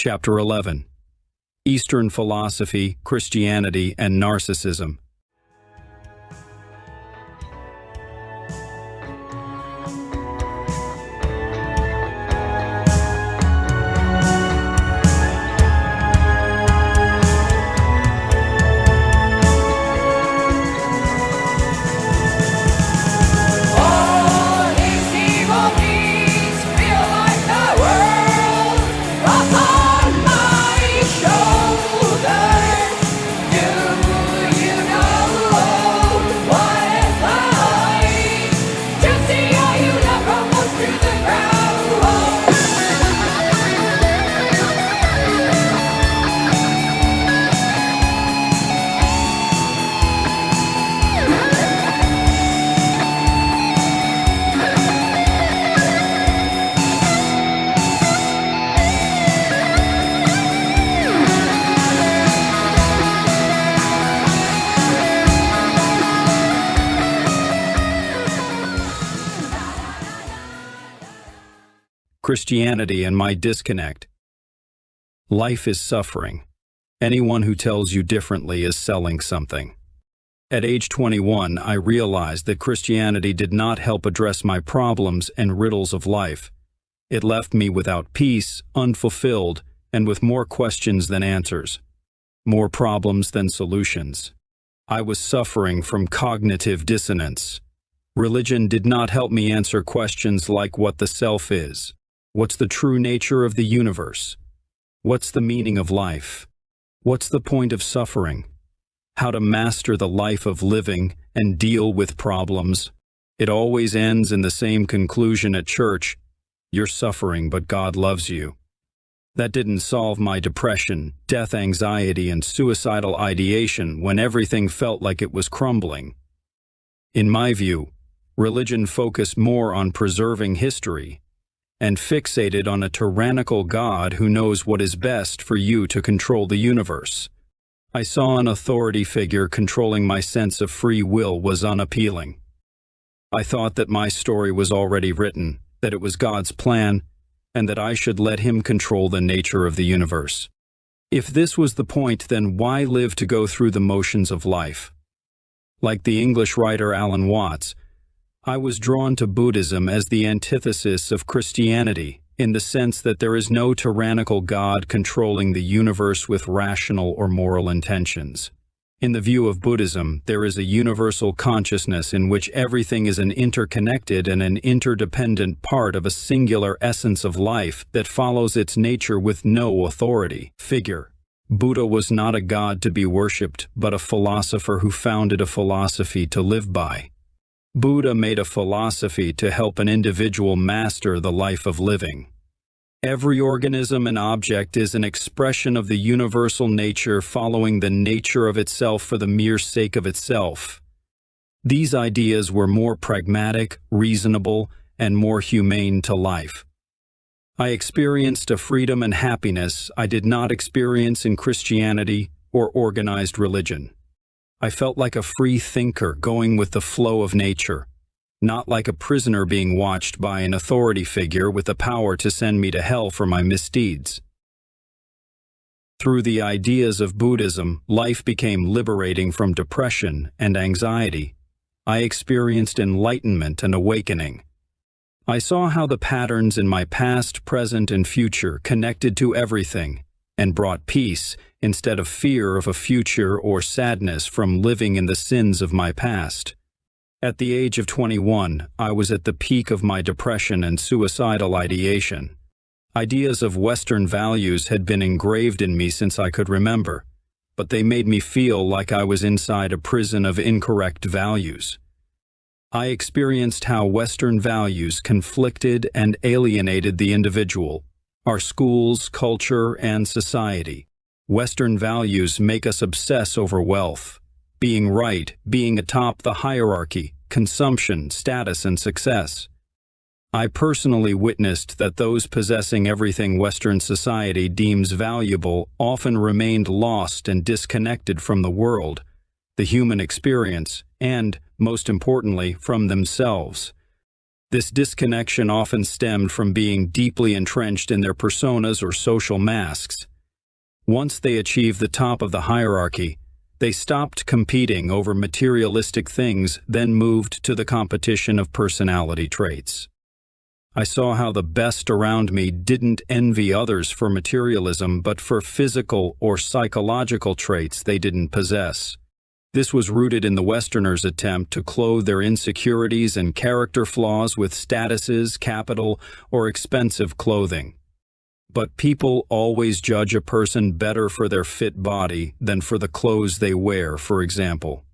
Chapter 11. Eastern Philosophy, Christianity, and Narcissism. Christianity and my disconnect. Life is suffering. Anyone who tells you differently is selling something. At age 21, I realized that Christianity did not help address my problems and riddles of life. It left me without peace, unfulfilled, and with more questions than answers, more problems than solutions. I was suffering from cognitive dissonance. Religion did not help me answer questions like what the self is. What's the true nature of the universe? What's the meaning of life? What's the point of suffering? How to master the life of living and deal with problems? It always ends in the same conclusion at church: you're suffering, but God loves you. That didn't solve my depression, death anxiety, and suicidal ideation when everything felt like it was crumbling. In my view, religion focused more on preserving history and fixated on a tyrannical God who knows what is best for you to control the universe. I saw an authority figure controlling my sense of free will was unappealing. I thought that my story was already written, that it was God's plan, and that I should let Him control the nature of the universe. If this was the point, then why live to go through the motions of life? Like the English writer Alan Watts, I was drawn to Buddhism as the antithesis of Christianity, in the sense that there is no tyrannical God controlling the universe with rational or moral intentions. In the view of Buddhism, there is a universal consciousness in which everything is an interconnected and an interdependent part of a singular essence of life that follows its nature with no authority figure. Buddha was not a god to be worshipped, but a philosopher who founded a philosophy to live by. Buddha made a philosophy to help an individual master the life of living. Every organism and object is an expression of the universal nature following the nature of itself for the mere sake of itself. These ideas were more pragmatic, reasonable, and more humane to life. I experienced a freedom and happiness I did not experience in Christianity or organized religion. I felt like a free thinker going with the flow of nature, not like a prisoner being watched by an authority figure with the power to send me to hell for my misdeeds. Through the ideas of Buddhism, life became liberating from depression and anxiety. I experienced enlightenment and awakening. I saw how the patterns in my past, present, and future connected to everything and brought peace instead of fear of a future or sadness from living in the sins of my past. At the age of 21, I was at the peak of my depression and suicidal ideation. Ideas of Western values had been engraved in me since I could remember, but they made me feel like I was inside a prison of incorrect values. I experienced how Western values conflicted and alienated the individual, our schools, culture, and society. Western values make us obsess over wealth, being right, being atop the hierarchy, consumption, status, and success. I personally witnessed that those possessing everything Western society deems valuable often remained lost and disconnected from the world, the human experience, and, most importantly, from themselves. This disconnection often stemmed from being deeply entrenched in their personas or social masks. Once they achieved the top of the hierarchy, they stopped competing over materialistic things, then moved to the competition of personality traits. I saw how the best around me didn't envy others for materialism, but for physical or psychological traits they didn't possess. This was rooted in the Westerners' attempt to clothe their insecurities and character flaws with statuses, capital, or expensive clothing. But people always judge a person better for their fit body than for the clothes they wear, for example.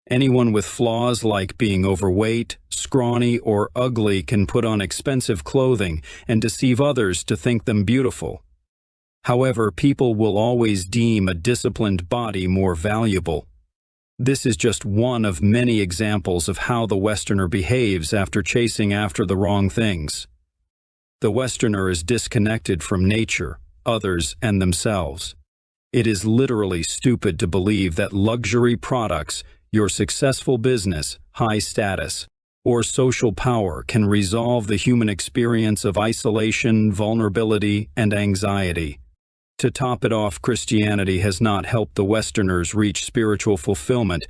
Anyone with flaws like being overweight, scrawny, or ugly can put on expensive clothing and deceive others to think them beautiful. However, people will always deem a disciplined body more valuable. This is just one of many examples of how the Westerner behaves after chasing after the wrong things. The Westerner is disconnected from nature, others, and themselves. It is literally stupid to believe that luxury products, your successful business, high status, or social power can resolve the human experience of isolation, vulnerability, and anxiety. To top it off, Christianity has not helped the Westerners reach spiritual fulfillment.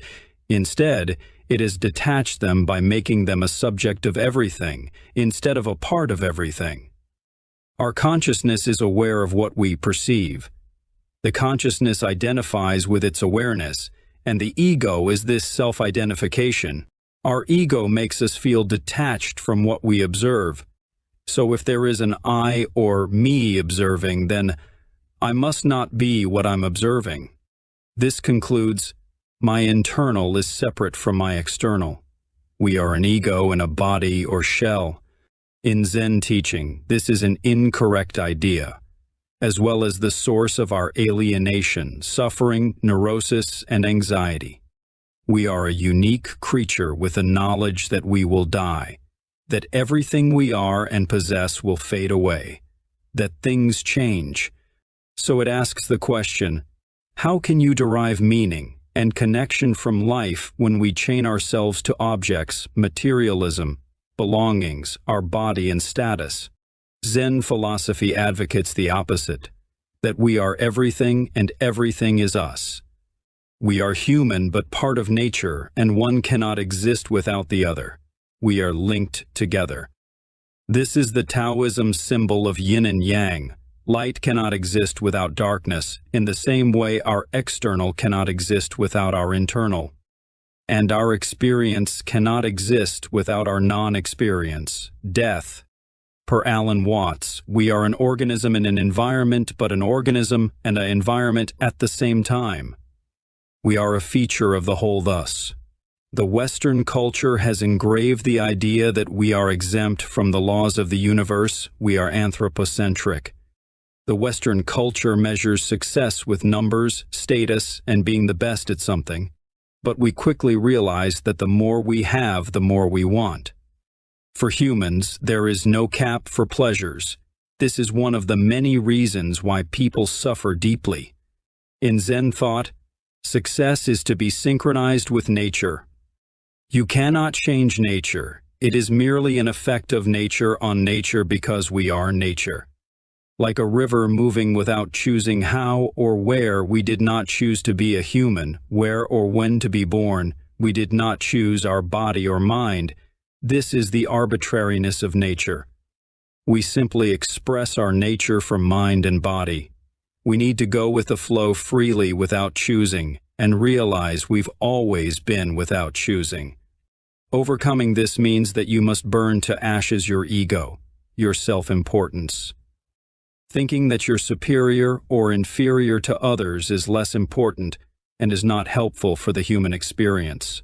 Instead, it has detached them by making them a subject of everything, instead of a part of everything. Our consciousness is aware of what we perceive. The consciousness identifies with its awareness, and the ego is this self-identification. Our ego makes us feel detached from what we observe. So if there is an I or me observing, then I must not be what I'm observing. This concludes, my internal is separate from my external. We are an ego in a body or shell. In Zen teaching, this is an incorrect idea, as well as the source of our alienation, suffering, neurosis, and anxiety. We are a unique creature with a knowledge that we will die, that everything we are and possess will fade away, that things change. So it asks the question, how can you derive meaning and connection from life when we chain ourselves to objects, materialism, belongings, our body and status? Zen philosophy advocates the opposite, that we are everything and everything is us. We are human but part of nature, and one cannot exist without the other. We are linked together. This is the Taoism symbol of yin and yang. Light cannot exist without darkness, in the same way our external cannot exist without our internal. And our experience cannot exist without our non-experience, death. Per Alan Watts, we are an organism in an environment, but an organism and an environment at the same time. We are a feature of the whole thus. The Western culture has engraved the idea that we are exempt from the laws of the universe, we are anthropocentric. The Western culture measures success with numbers, status, and being the best at something. But we quickly realize that the more we have, the more we want. For humans, there is no cap for pleasures. This is one of the many reasons why people suffer deeply. In Zen thought, success is to be synchronized with nature. You cannot change nature. It is merely an effect of nature on nature because we are nature. Like a river moving without choosing how or where, we did not choose to be a human, where or when to be born, we did not choose our body or mind. This is the arbitrariness of nature. We simply express our nature from mind and body. We need to go with the flow freely without choosing, and realize we've always been without choosing. Overcoming this means that you must burn to ashes your ego, your self-importance. Thinking that you're superior or inferior to others is less important and is not helpful for the human experience.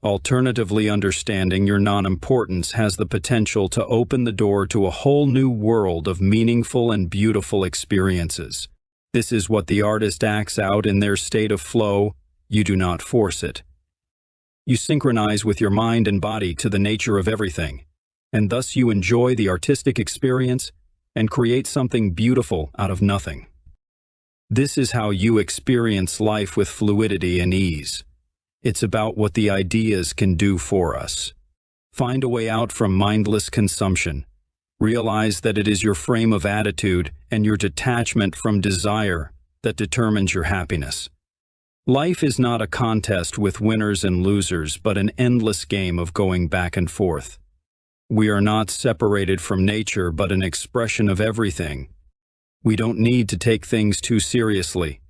Alternatively, understanding your non-importance has the potential to open the door to a whole new world of meaningful and beautiful experiences. This is what the artist acts out in their state of flow. You do not force it. You synchronize with your mind and body to the nature of everything, and thus you enjoy the artistic experience and create something beautiful out of nothing. This is how you experience life with fluidity and ease. It's about what the ideas can do for us. Find a way out from mindless consumption. Realize that it is your frame of attitude and your detachment from desire that determines your happiness. Life is not a contest with winners and losers, but an endless game of going back and forth. We are not separated from nature, but an expression of everything. We don't need to take things too seriously.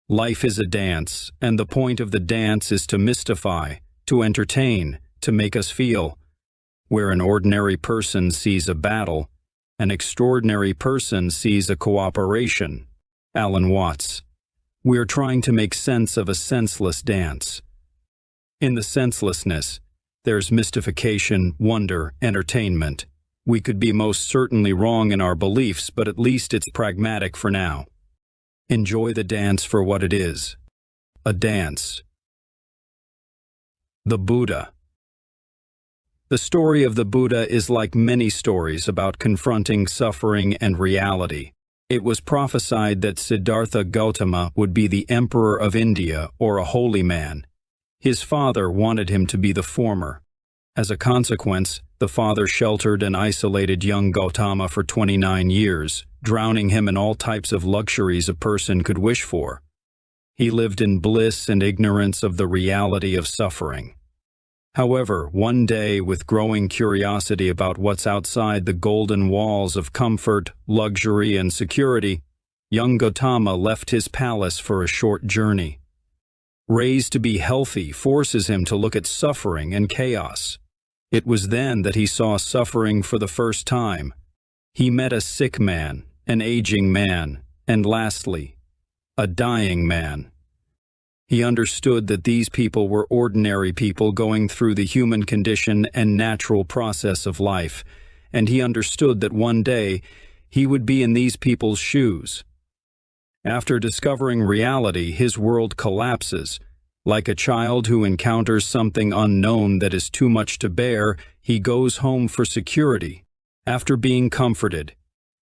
Life is a dance, and the point of the dance is to mystify, to entertain, to make us feel. Where an ordinary person sees a battle, an extraordinary person sees a cooperation. Alan Watts. We are trying to make sense of a senseless dance. In the senselessness, there's mystification, wonder, entertainment. We could be most certainly wrong in our beliefs, but at least it's pragmatic for now. Enjoy the dance for what it is. A dance. The Buddha. The story of the Buddha is like many stories about confronting suffering and reality. It was prophesied that Siddhartha Gautama would be the emperor of India or a holy man. His father wanted him to be the former. As a consequence, the father sheltered and isolated young Gautama for 29 years, drowning him in all types of luxuries a person could wish for. He lived in bliss and ignorance of the reality of suffering. However, one day, with growing curiosity about what's outside the golden walls of comfort, luxury, and security, young Gautama left his palace for a short journey. Raised to be healthy forces him to look at suffering and chaos. It was then that he saw suffering for the first time. He met a sick man, an aging man, and lastly, a dying man. He understood that these people were ordinary people going through the human condition and natural process of life, and he understood that one day he would be in these people's shoes. After discovering reality, his world collapses. Like a child who encounters something unknown that is too much to bear, he goes home for security. After being comforted,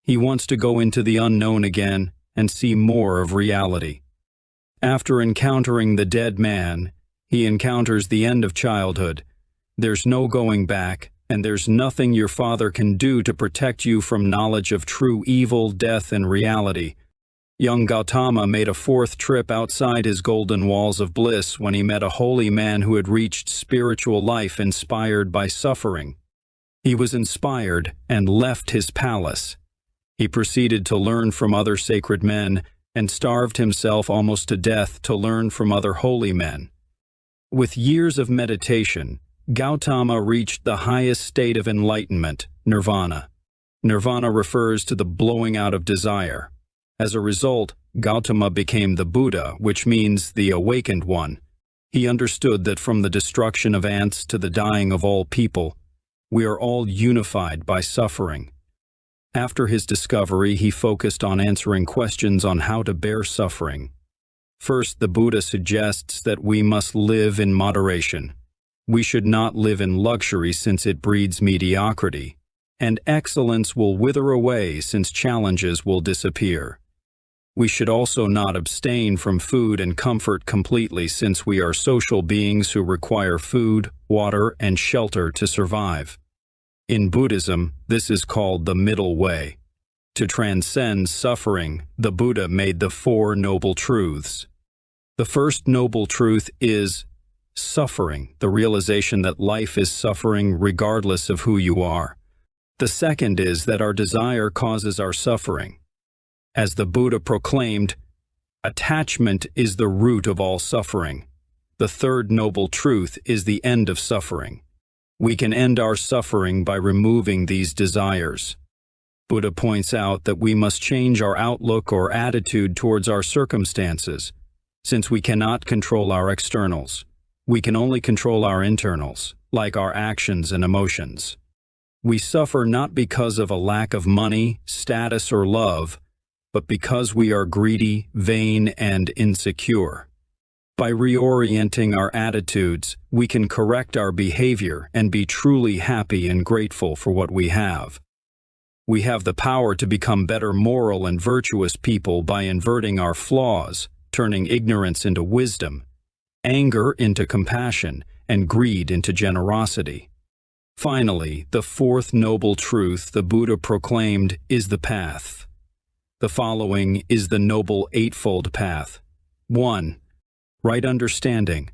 he wants to go into the unknown again and see more of reality. After encountering the dead man, he encounters the end of childhood. There's no going back, and there's nothing your father can do to protect you from knowledge of true evil, death, and reality. Young Gautama made a fourth trip outside his golden walls of bliss when he met a holy man who had reached spiritual life inspired by suffering. He was inspired and left his palace. He proceeded to learn from other sacred men and starved himself almost to death to learn from other holy men. With years of meditation, Gautama reached the highest state of enlightenment, nirvana. Nirvana refers to the blowing out of desire. As a result, Gautama became the Buddha, which means the awakened one. He understood that from the destruction of ants to the dying of all people, we are all unified by suffering. After his discovery, he focused on answering questions on how to bear suffering. First, the Buddha suggests that we must live in moderation. We should not live in luxury since it breeds mediocrity, and excellence will wither away since challenges will disappear. We should also not abstain from food and comfort completely since we are social beings who require food, water, and shelter to survive. In Buddhism, this is called the middle way. To transcend suffering, the Buddha made the Four Noble Truths. The first noble truth is suffering, the realization that life is suffering regardless of who you are. The second is that our desire causes our suffering. As the Buddha proclaimed, attachment is the root of all suffering. The third noble truth is the end of suffering. We can end our suffering by removing these desires. Buddha points out that we must change our outlook or attitude towards our circumstances. Since we cannot control our externals, we can only control our internals, like our actions and emotions. We suffer not because of a lack of money, status, or love, but because we are greedy, vain, and insecure. By reorienting our attitudes, we can correct our behavior and be truly happy and grateful for what we have. We have the power to become better moral and virtuous people by inverting our flaws, turning ignorance into wisdom, anger into compassion, and greed into generosity. Finally, the fourth noble truth the Buddha proclaimed is the path. The following is the Noble Eightfold Path. 1. Right understanding,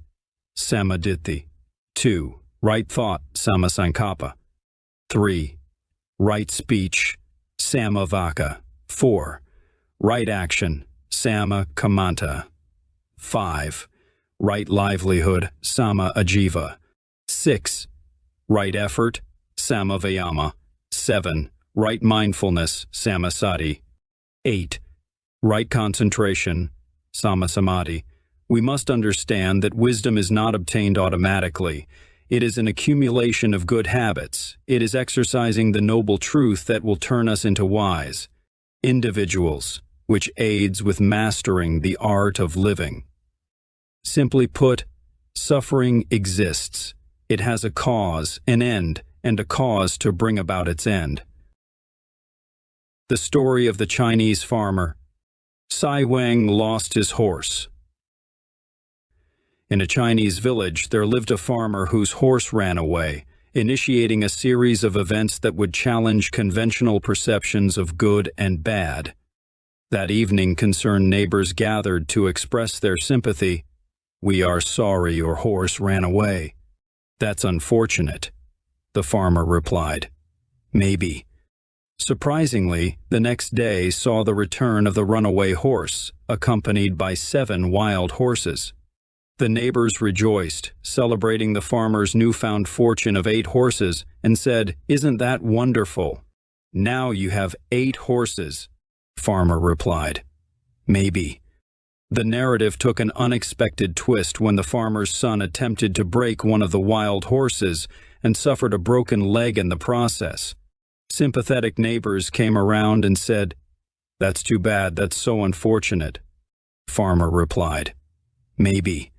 samaditthi. 2. Right thought, samasankappa. 3. Right speech, samavaka. 4. Right action, samakammanta. 5. Right livelihood, sama-ajiva. 6. Right effort, samavayama. 7. Right mindfulness, samasati. 8. Right concentration, samasamadhi. We must understand that wisdom is not obtained automatically. It is an accumulation of good habits. It is exercising the noble truth that will turn us into wise individuals, which aids with mastering the art of living. Simply put, suffering exists. It has a cause, an end, and a cause to bring about its end. The story of the Chinese farmer. Sai Wang lost his horse. In a Chinese village, there lived a farmer whose horse ran away, initiating a series of events that would challenge conventional perceptions of good and bad. That evening, concerned neighbors gathered to express their sympathy. "We are sorry your horse ran away." "That's unfortunate," the farmer replied. "Maybe." Surprisingly, the next day saw the return of the runaway horse, accompanied by 7 wild horses. The neighbors rejoiced, celebrating the farmer's newfound fortune of 8 horses, and said, "Isn't that wonderful? Now you have 8 horses." Farmer replied, "Maybe." The narrative took an unexpected twist when the farmer's son attempted to break one of the wild horses and suffered a broken leg in the process. Sympathetic neighbors came around and said, "That's too bad, that's so unfortunate." Farmer replied, "Maybe."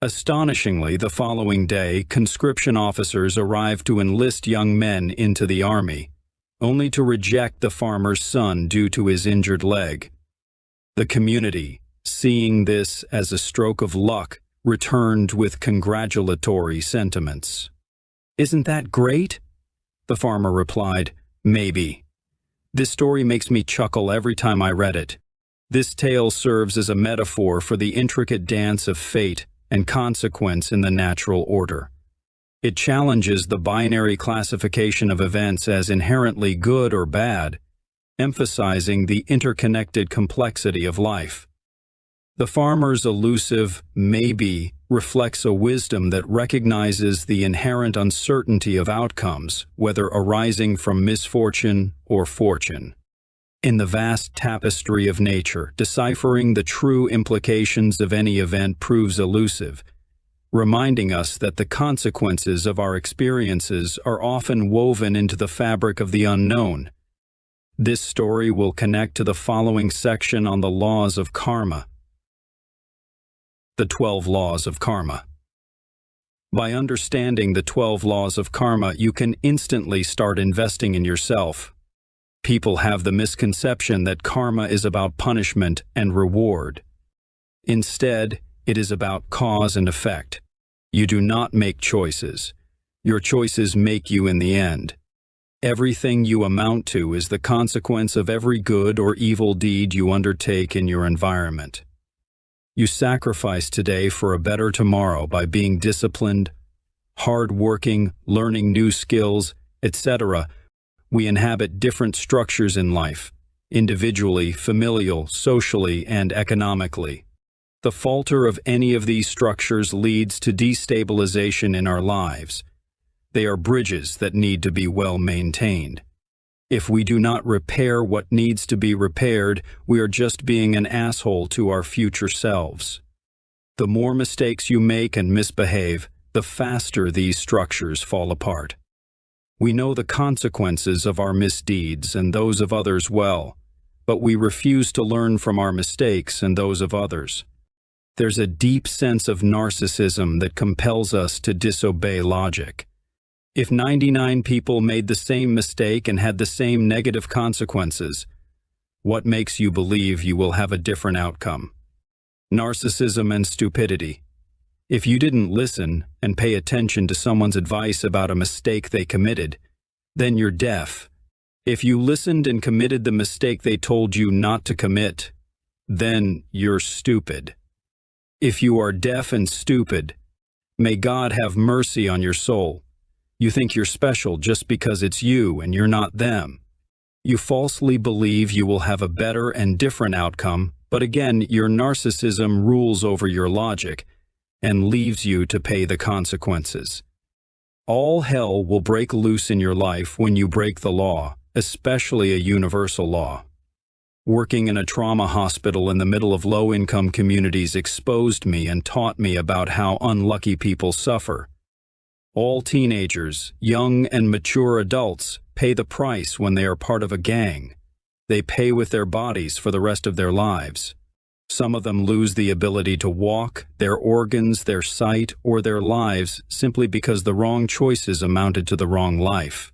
Astonishingly, the following day, conscription officers arrived to enlist young men into the army, only to reject the farmer's son due to his injured leg. The community, seeing this as a stroke of luck, returned with congratulatory sentiments. "Isn't that great?" The farmer replied, "Maybe." This story makes me chuckle every time I read it. This tale serves as a metaphor for the intricate dance of fate and consequence in the natural order. It challenges the binary classification of events as inherently good or bad, emphasizing the interconnected complexity of life. The farmer's elusive "maybe" reflects a wisdom that recognizes the inherent uncertainty of outcomes, whether arising from misfortune or fortune. In the vast tapestry of nature, deciphering the true implications of any event proves elusive, reminding us that the consequences of our experiences are often woven into the fabric of the unknown. This story will connect to the following section on the laws of karma. The 12 Laws of Karma. By understanding the 12 laws of karma, you can instantly start investing in yourself. People have the misconception that karma is about punishment and reward. Instead, it is about cause and effect. You do not make choices. Your choices make you in the end. Everything you amount to is the consequence of every good or evil deed you undertake in your environment. You sacrifice today for a better tomorrow by being disciplined, hard-working, learning new skills, etc. We inhabit different structures in life, individually, familial, socially, and economically. The falter of any of these structures leads to destabilization in our lives. They are bridges that need to be well maintained. If we do not repair what needs to be repaired, we are just being an asshole to our future selves. The more mistakes you make and misbehave, the faster these structures fall apart. We know the consequences of our misdeeds and those of others well, but we refuse to learn from our mistakes and those of others. There's a deep sense of narcissism that compels us to disobey logic. If 99 people made the same mistake and had the same negative consequences, what makes you believe you will have a different outcome? Narcissism and stupidity. If you didn't listen and pay attention to someone's advice about a mistake they committed, then you're deaf. If you listened and committed the mistake they told you not to commit, then you're stupid. If you are deaf and stupid, may God have mercy on your soul. You think you're special just because it's you and you're not them. You falsely believe you will have a better and different outcome, but again, your narcissism rules over your logic and leaves you to pay the consequences. All hell will break loose in your life when you break the law, especially a universal law. Working in a trauma hospital in the middle of low-income communities exposed me and taught me about how unlucky people suffer. All teenagers, young and mature adults, pay the price when they are part of a gang. They pay with their bodies for the rest of their lives. Some of them lose the ability to walk, their organs, their sight, or their lives simply because the wrong choices amounted to the wrong life.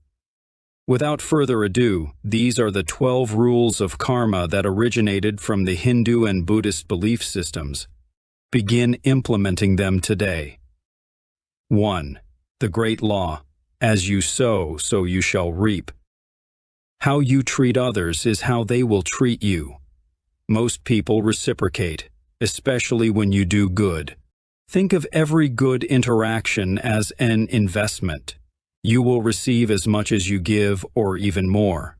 Without further ado, these are the 12 rules of karma that originated from the Hindu and Buddhist belief systems. Begin implementing them today. 1. The Great Law. As you sow, so you shall reap. How you treat others is how they will treat you. Most people reciprocate, especially when you do good. Think of every good interaction as an investment. You will receive as much as you give or even more.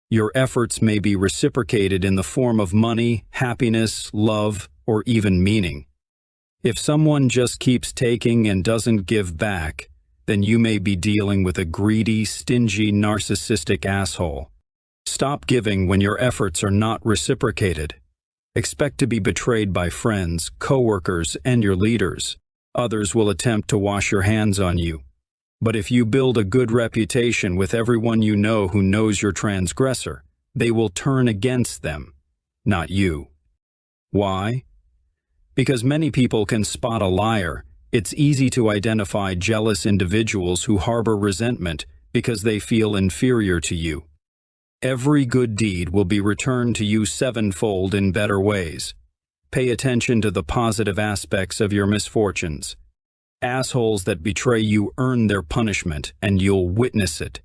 Your efforts may be reciprocated in the form of money, happiness, love, or even meaning. If someone just keeps taking and doesn't give back, then you may be dealing with a greedy, stingy, narcissistic asshole. Stop giving when your efforts are not reciprocated. Expect to be betrayed by friends, coworkers, and your leaders. Others will attempt to wash your hands on you. But if you build a good reputation with everyone you know who knows your transgressor, they will turn against them, not you. Why? Because many people can spot a liar. It's easy to identify jealous individuals who harbor resentment because they feel inferior to you. Every good deed will be returned to you sevenfold in better ways. Pay attention to the positive aspects of your misfortunes. Assholes that betray you earn their punishment, and you'll witness it.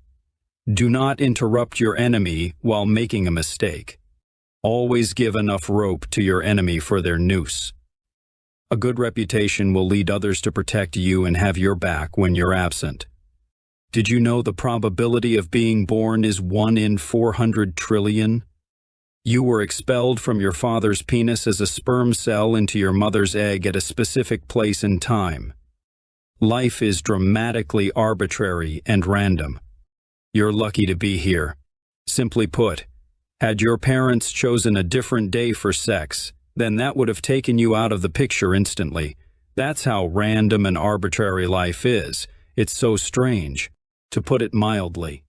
Do not interrupt your enemy while making a mistake. Always give enough rope to your enemy for their noose. A good reputation will lead others to protect you and have your back when you're absent. Did you know the probability of being born is 1 in 400 trillion? You were expelled from your father's penis as a sperm cell into your mother's egg at a specific place and time. Life is dramatically arbitrary and random. You're lucky to be here. Simply put, had your parents chosen a different day for sex, then that would have taken you out of the picture instantly. That's how random and arbitrary life is. It's so strange. To put it mildly,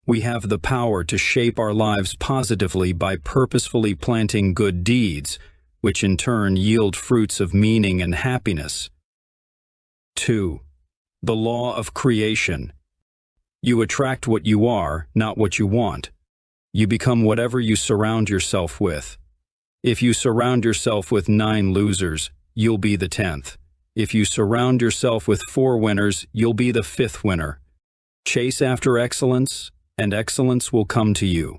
we have the power to shape our lives positively by purposefully planting good deeds, which in turn yield fruits of meaning and happiness. 2. The law of creation. You attract what you are, not what you want. You become whatever you surround yourself with. If you surround yourself with 9 losers, you'll be the 10th. If you surround yourself with 4 winners, you'll be the 5th winner. Chase after excellence, and excellence will come to you.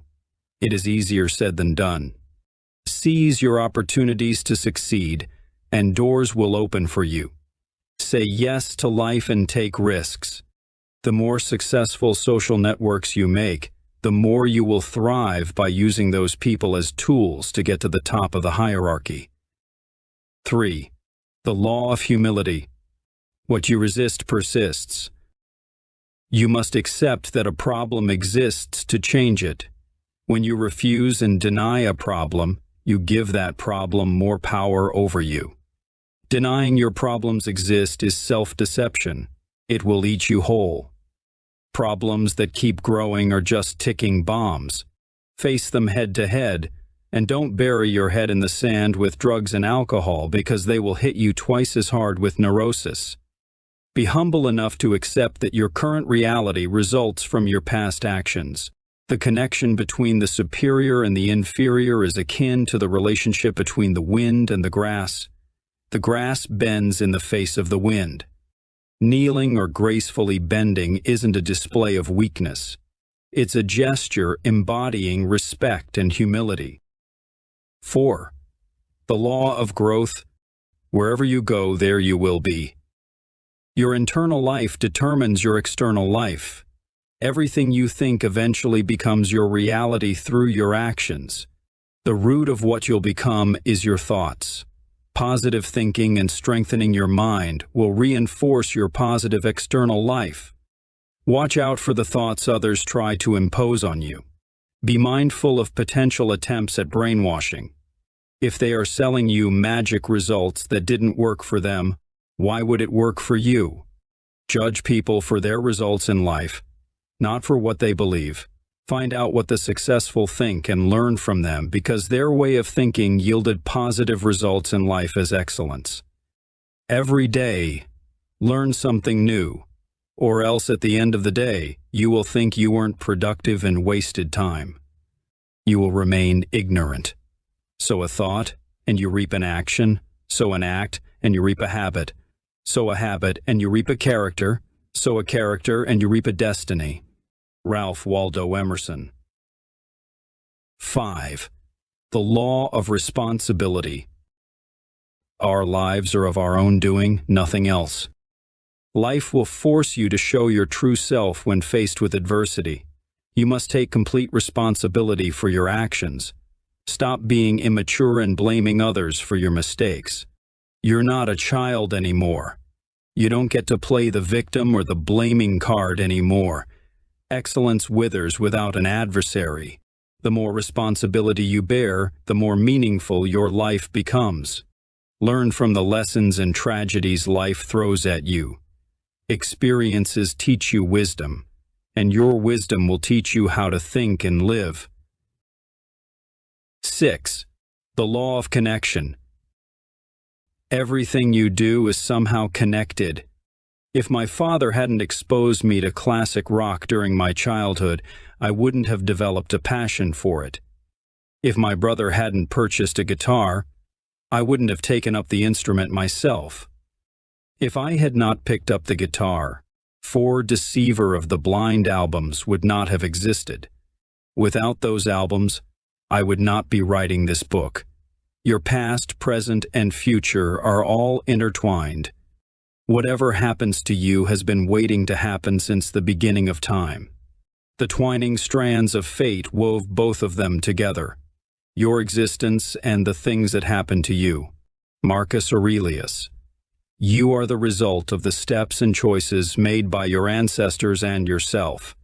It is easier said than done. Seize your opportunities to succeed, and doors will open for you. Say yes to life and take risks. The more successful social networks you make, the more you will thrive by using those people as tools to get to the top of the hierarchy. 3. The law of humility. What you resist persists. You must accept that a problem exists to change it. When you refuse and deny a problem, you give that problem more power over you. Denying your problems exist is self-deception. It will eat you whole. Problems that keep growing are just ticking bombs. Face them head to head, and don't bury your head in the sand with drugs and alcohol because they will hit you twice as hard with neurosis. Be humble enough to accept that your current reality results from your past actions. The connection between the superior and the inferior is akin to the relationship between the wind and the grass. the grass bends in the face of the wind. Kneeling or gracefully bending isn't a display of weakness. It's a gesture embodying respect and humility. 4. The law of growth. Wherever you go, there you will be. Your internal life determines your external life. Everything you think eventually becomes your reality through your actions. The root of what you'll become is your thoughts. Positive thinking and strengthening your mind will reinforce your positive external life. Watch out for the thoughts others try to impose on you. Be mindful of potential attempts at brainwashing. If they are selling you magic results that didn't work for them, why would it work for you? Judge people for their results in life, not for what they believe. Find out what the successful think and learn from them, because their way of thinking yielded positive results in life as excellence. Every day, learn something new, or else at the end of the day, you will think you weren't productive and wasted time. You will remain ignorant. Sow a thought, and you reap an action. Sow an act, and you reap a habit. Sow a habit, and you reap a character. Sow a character, and you reap a destiny. Ralph Waldo Emerson. 5. The law of responsibility. Our lives are of our own doing, nothing else. Life will force you to show your true self when faced with adversity. You must take complete responsibility for your actions. Stop being immature and blaming others for your mistakes. You're not a child anymore. You don't get to play the victim or the blaming card anymore. Excellence withers without an adversary. The more responsibility you bear, the more meaningful your life becomes. Learn from the lessons and tragedies life throws at you. Experiences teach you wisdom, and your wisdom will teach you how to think and live. 6. The law of connection. Everything you do is somehow connected. If my father hadn't exposed me to classic rock during my childhood, I wouldn't have developed a passion for it. If my brother hadn't purchased a guitar, I wouldn't have taken up the instrument myself. If I had not picked up the guitar, 4 Deceiver of the Blind albums would not have existed. Without those albums, I would not be writing this book. Your past, present, and future are all intertwined. Whatever happens to you has been waiting to happen since the beginning of time. The twining strands of fate wove both of them together. Your existence and the things that happen to you. Marcus Aurelius. You are the result of the steps and choices made by your ancestors and yourself.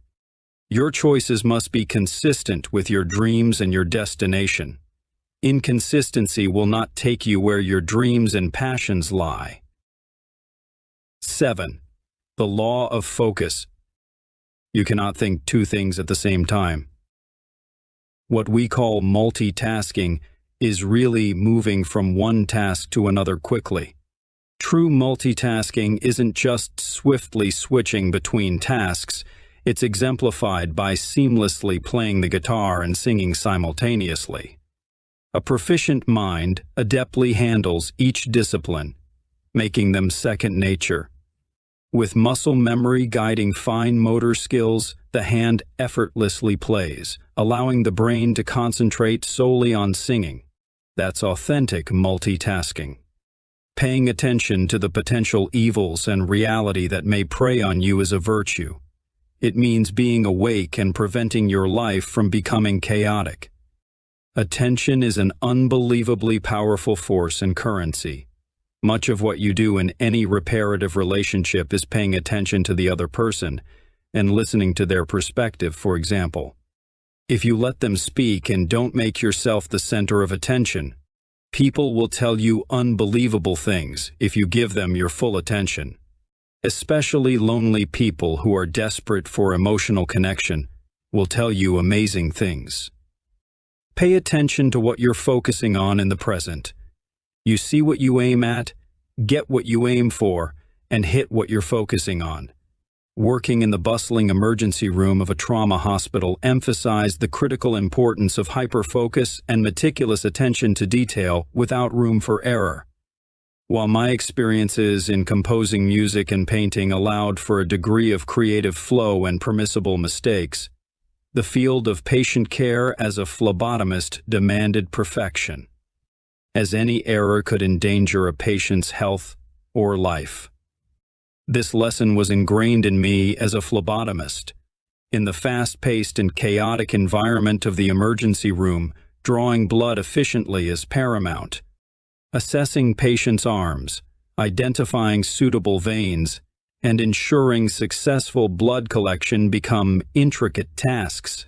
Your choices must be consistent with your dreams and your destination. Inconsistency will not take you where your dreams and passions lie. 7. The law of focus. You cannot think 2 things at the same time. What we call multitasking is really moving from one task to another quickly. True multitasking isn't just swiftly switching between tasks, it's exemplified by seamlessly playing the guitar and singing simultaneously. A proficient mind adeptly handles each discipline, making them second nature. With muscle memory guiding fine motor skills, the hand effortlessly plays, allowing the brain to concentrate solely on singing. That's authentic multitasking. Paying attention to the potential evils and reality that may prey on you is a virtue. It means being awake and preventing your life from becoming chaotic. Attention is an unbelievably powerful force and currency. Much of what you do in any reparative relationship is paying attention to the other person and listening to their perspective, for example. If you let them speak and don't make yourself the center of attention, people will tell you unbelievable things if you give them your full attention. Especially lonely people who are desperate for emotional connection will tell you amazing things. Pay attention to what you're focusing on in the present. You see what you aim at, get what you aim for, and hit what you're focusing on. Working in the bustling emergency room of a trauma hospital emphasized the critical importance of hyperfocus and meticulous attention to detail without room for error. While my experiences in composing music and painting allowed for a degree of creative flow and permissible mistakes, the field of patient care as a phlebotomist demanded perfection, as any error could endanger a patient's health or life. This lesson was ingrained in me as a phlebotomist. In the fast-paced and chaotic environment of the emergency room, drawing blood efficiently is paramount. Assessing patients' arms, identifying suitable veins, and ensuring successful blood collection become intricate tasks,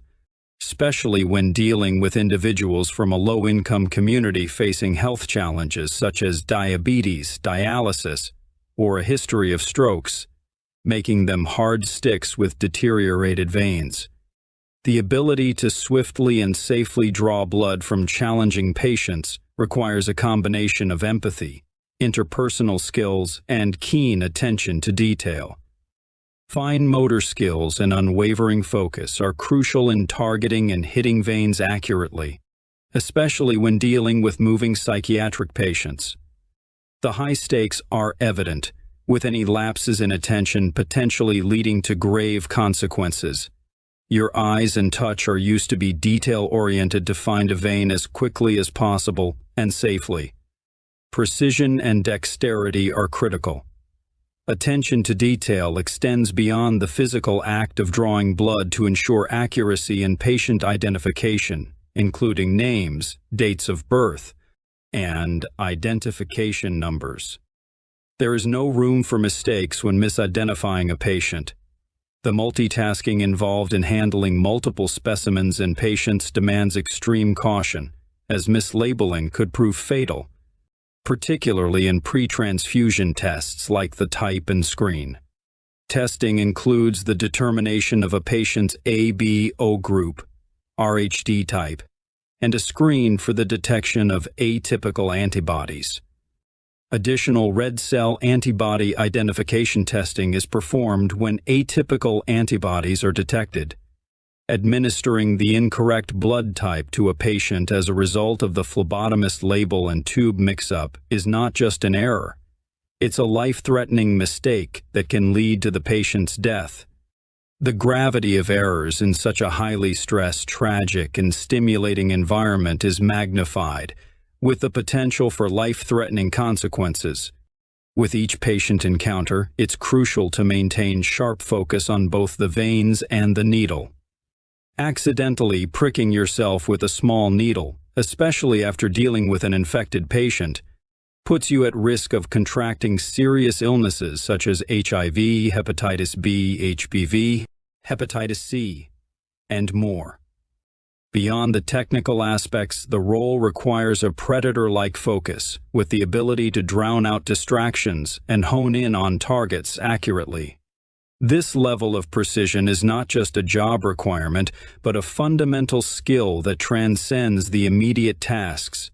especially when dealing with individuals from a low-income community facing health challenges such as diabetes, dialysis, or a history of strokes, making them hard sticks with deteriorated veins. The ability to swiftly and safely draw blood from challenging patients requires a combination of empathy, interpersonal skills, and keen attention to detail. Fine motor skills and unwavering focus are crucial in targeting and hitting veins accurately, especially when dealing with moving psychiatric patients. The high stakes are evident, with any lapses in attention potentially leading to grave consequences. Your eyes and touch are used to be detail-oriented to find a vein as quickly as possible and safely. Precision and dexterity are critical. Attention to detail extends beyond the physical act of drawing blood to ensure accuracy in patient identification, including names, dates of birth, and identification numbers. There is no room for mistakes when misidentifying a patient. The multitasking involved in handling multiple specimens in patients demands extreme caution, as mislabeling could prove fatal, particularly in pre-transfusion tests like the type and screen. Testing includes the determination of a patient's A-B-O group, RHD type, and a screen for the detection of atypical antibodies. Additional red cell antibody identification testing is performed when atypical antibodies are detected. Administering the incorrect blood type to a patient as a result of the phlebotomist label and tube mix-up is not just an error. It's a life-threatening mistake that can lead to the patient's death. The gravity of errors in such a highly stressed, tragic, and stimulating environment is magnified, with the potential for life-threatening consequences. With each patient encounter, it's crucial to maintain sharp focus on both the veins and the needle. Accidentally pricking yourself with a small needle, especially after dealing with an infected patient, puts you at risk of contracting serious illnesses such as HIV, hepatitis B, HPV, hepatitis C, and more. Beyond the technical aspects, the role requires a predator-like focus, with the ability to drown out distractions and hone in on targets accurately. This level of precision is not just a job requirement, but a fundamental skill that transcends the immediate tasks,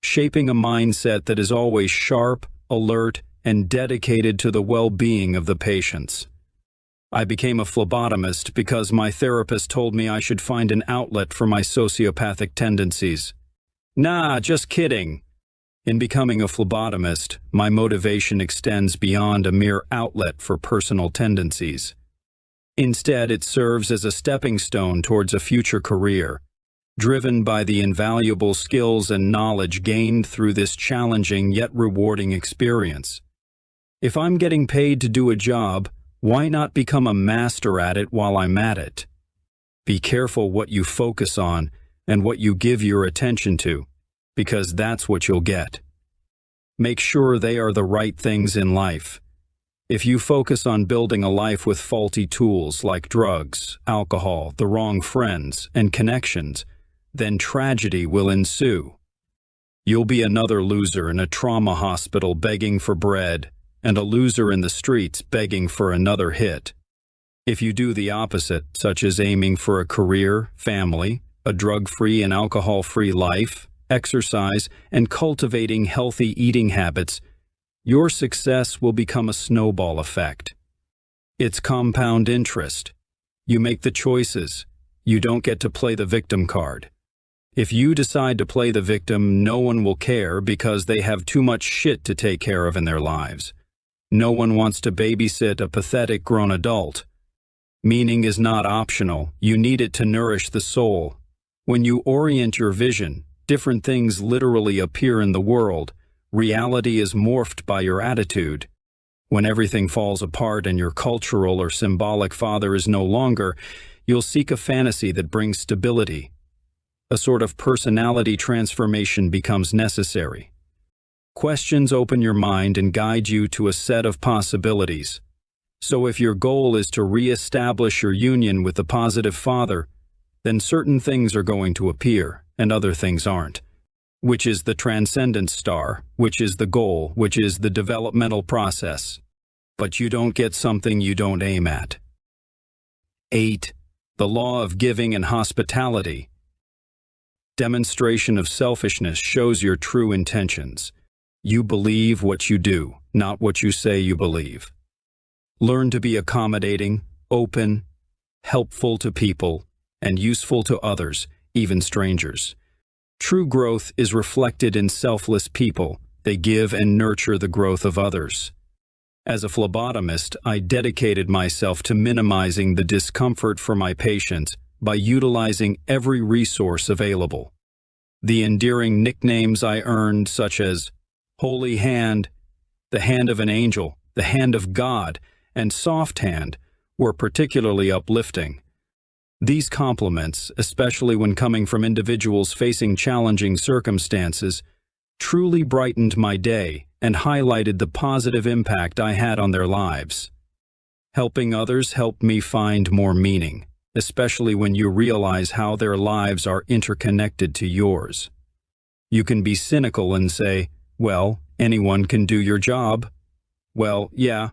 shaping a mindset that is always sharp, alert, and dedicated to the well-being of the patients. I became a phlebotomist because my therapist told me I should find an outlet for my sociopathic tendencies. Nah, just kidding. In becoming a phlebotomist, my motivation extends beyond a mere outlet for personal tendencies. Instead, it serves as a stepping stone towards a future career, driven by the invaluable skills and knowledge gained through this challenging yet rewarding experience. If I'm getting paid to do a job, why not become a master at it while I'm at it? Be careful what you focus on and what you give your attention to, because that's what you'll get. Make sure they are the right things in life. If you focus on building a life with faulty tools like drugs, alcohol, the wrong friends, and connections, then tragedy will ensue. You'll be another loser in a trauma hospital begging for bread, and a loser in the streets begging for another hit. If you do the opposite, such as aiming for a career, family, a drug-free and alcohol-free life, exercise, and cultivating healthy eating habits, your success will become a snowball effect. It's compound interest. You make the choices. You don't get to play the victim card. If you decide to play the victim, no one will care because they have too much shit to take care of in their lives. No one wants to babysit a pathetic grown adult. Meaning is not optional. You need it to nourish the soul. When you orient your vision, different things literally appear in the world. Reality is morphed by your attitude. When everything falls apart and your cultural or symbolic father is no longer, you'll seek a fantasy that brings stability. A sort of personality transformation becomes necessary. Questions open your mind and guide you to a set of possibilities. So if your goal is to re-establish your union with the positive father, then certain things are going to appear and other things aren't. Which is the transcendent star, which is the goal, which is the developmental process. But you don't get something you don't aim at. 8. The law of giving and hospitality. Demonstration of selfishness shows your true intentions. You believe what you do, not what you say you believe. Learn to be accommodating, open, helpful to people, and useful to others, even strangers. True growth is reflected in selfless people. They give and nurture the growth of others. As a phlebotomist, I dedicated myself to minimizing the discomfort for my patients by utilizing every resource available. The endearing nicknames I earned, such as Holy Hand, the Hand of an Angel, the Hand of God, and Soft Hand, were particularly uplifting. These compliments, especially when coming from individuals facing challenging circumstances, truly brightened my day and highlighted the positive impact I had on their lives. Helping others helped me find more meaning, especially when you realize how their lives are interconnected to yours. You can be cynical and say, well, anyone can do your job. Well, yeah,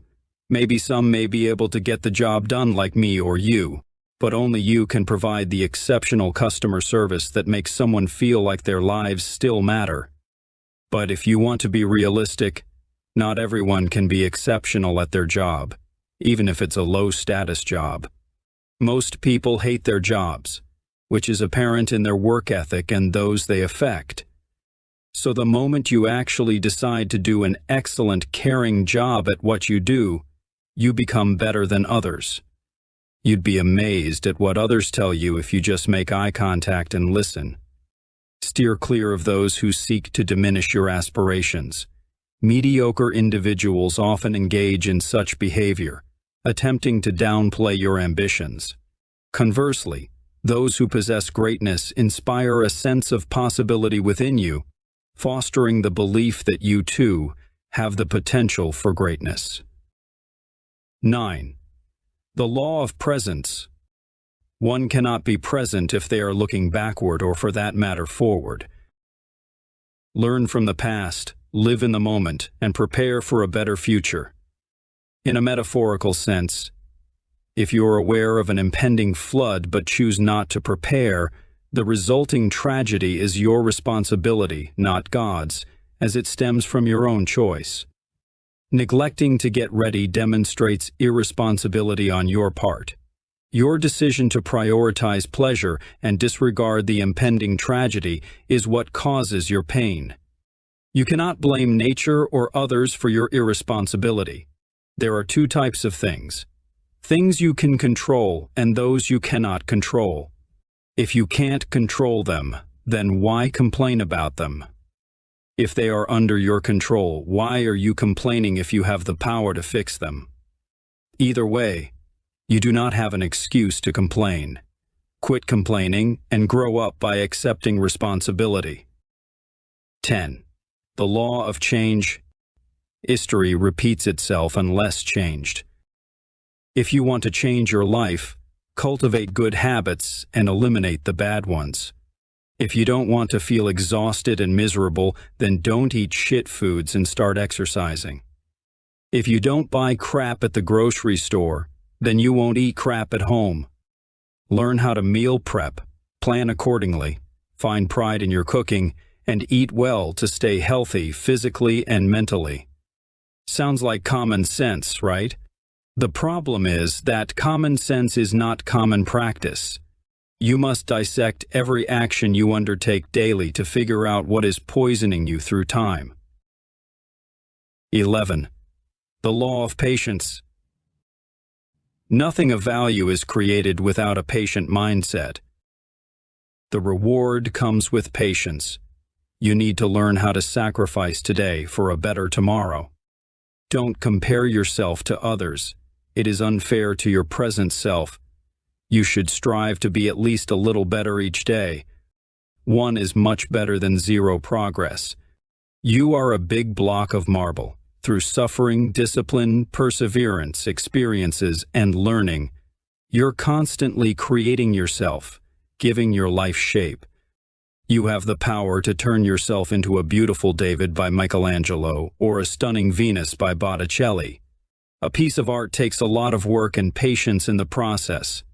maybe some may be able to get the job done like me or you, but only you can provide the exceptional customer service that makes someone feel like their lives still matter. But if you want to be realistic, not everyone can be exceptional at their job, even if it's a low-status job. Most people hate their jobs, which is apparent in their work ethic and those they affect. So the moment you actually decide to do an excellent, caring job at what you do, you become better than others. You'd be amazed at what others tell you if you just make eye contact and listen. Steer clear of those who seek to diminish your aspirations. Mediocre individuals often engage in such behavior, attempting to downplay your ambitions. Conversely, those who possess greatness inspire a sense of possibility within you, fostering the belief that you, too, have the potential for greatness. 9. The law of presence. One cannot be present if they are looking backward or, for that matter, forward. Learn from the past, live in the moment, and prepare for a better future. In a metaphorical sense, if you are aware of an impending flood but choose not to prepare, the resulting tragedy is your responsibility, not God's, as it stems from your own choice. Neglecting to get ready demonstrates irresponsibility on your part. Your decision to prioritize pleasure and disregard the impending tragedy is what causes your pain. You cannot blame nature or others for your irresponsibility. There are two types of things: things you can control and those you cannot control. If you can't control them, then why complain about them? If they are under your control, why are you complaining if you have the power to fix them? Either way, you do not have an excuse to complain. Quit complaining and grow up by accepting responsibility. 10. The law of change. History repeats itself unless changed. If you want to change your life, cultivate good habits and eliminate the bad ones. If you don't want to feel exhausted and miserable, then don't eat shit foods and start exercising. If you don't buy crap at the grocery store, then you won't eat crap at home. Learn how to meal prep, plan accordingly, find pride in your cooking, and eat well to stay healthy physically and mentally. Sounds like common sense, right? The problem is that common sense is not common practice. You must dissect every action you undertake daily to figure out what is poisoning you through time. 11. The law of patience. Nothing of value is created without a patient mindset. The reward comes with patience. You need to learn how to sacrifice today for a better tomorrow. Don't compare yourself to others. It is unfair to your present self. You should strive to be at least a little better each day. 1 is much better than 0 progress. You are a big block of marble. Through suffering, discipline, perseverance, experiences, and learning, you're constantly creating yourself, giving your life shape. You have the power to turn yourself into a beautiful David by Michael Angelico or a stunning Venus by Botticelli. A piece of art takes a lot of work and patience in the process.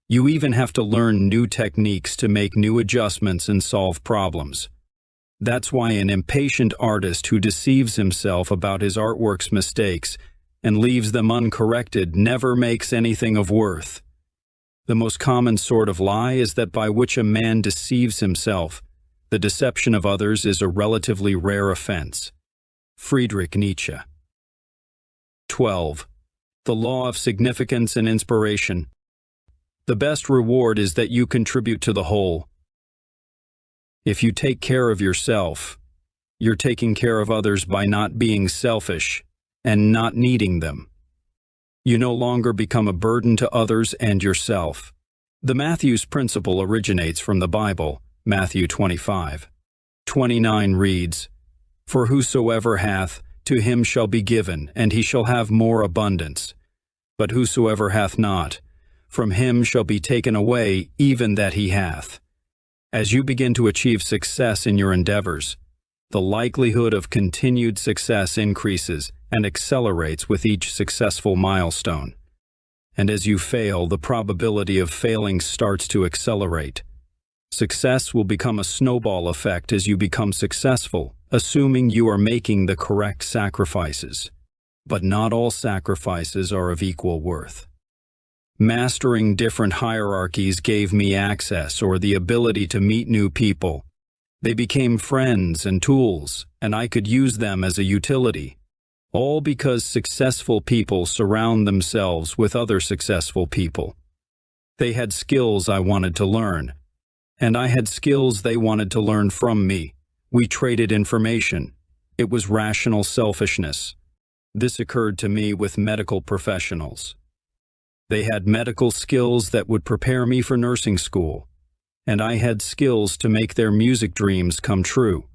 You even have to learn new techniques to make new adjustments and solve problems. That's why an impatient artist who deceives himself about his artwork's mistakes and leaves them uncorrected never makes anything of worth. The most common sort of lie is that by which a man deceives himself. The deception of others is a relatively rare offense. Friedrich Nietzsche. 12. The law of significance and inspiration. The best reward is that you contribute to the whole. If you take care of yourself, you're taking care of others by not being selfish and not needing them. You no longer become a burden to others and yourself. The Matthew's principle originates from the Bible. Matthew 25:29 reads, "For whosoever hath, to him shall be given, and he shall have more abundance. But whosoever hath not, from him shall be taken away even that he hath." As you begin to achieve success in your endeavors, the likelihood of continued success increases and accelerates with each successful milestone. And as you fail, the probability of failing starts to accelerate. Success will become a snowball effect as you become successful, assuming you are making the correct sacrifices. But not all sacrifices are of equal worth. Mastering different hierarchies gave me access or the ability to meet new people. They became friends and tools, and I could use them as a utility. All because successful people surround themselves with other successful people. They had skills I wanted to learn, and I had skills they wanted to learn from me. We traded information. It was rational selfishness. This occurred to me with medical professionals. They had medical skills that would prepare me for nursing school, and I had skills to make their music dreams come true.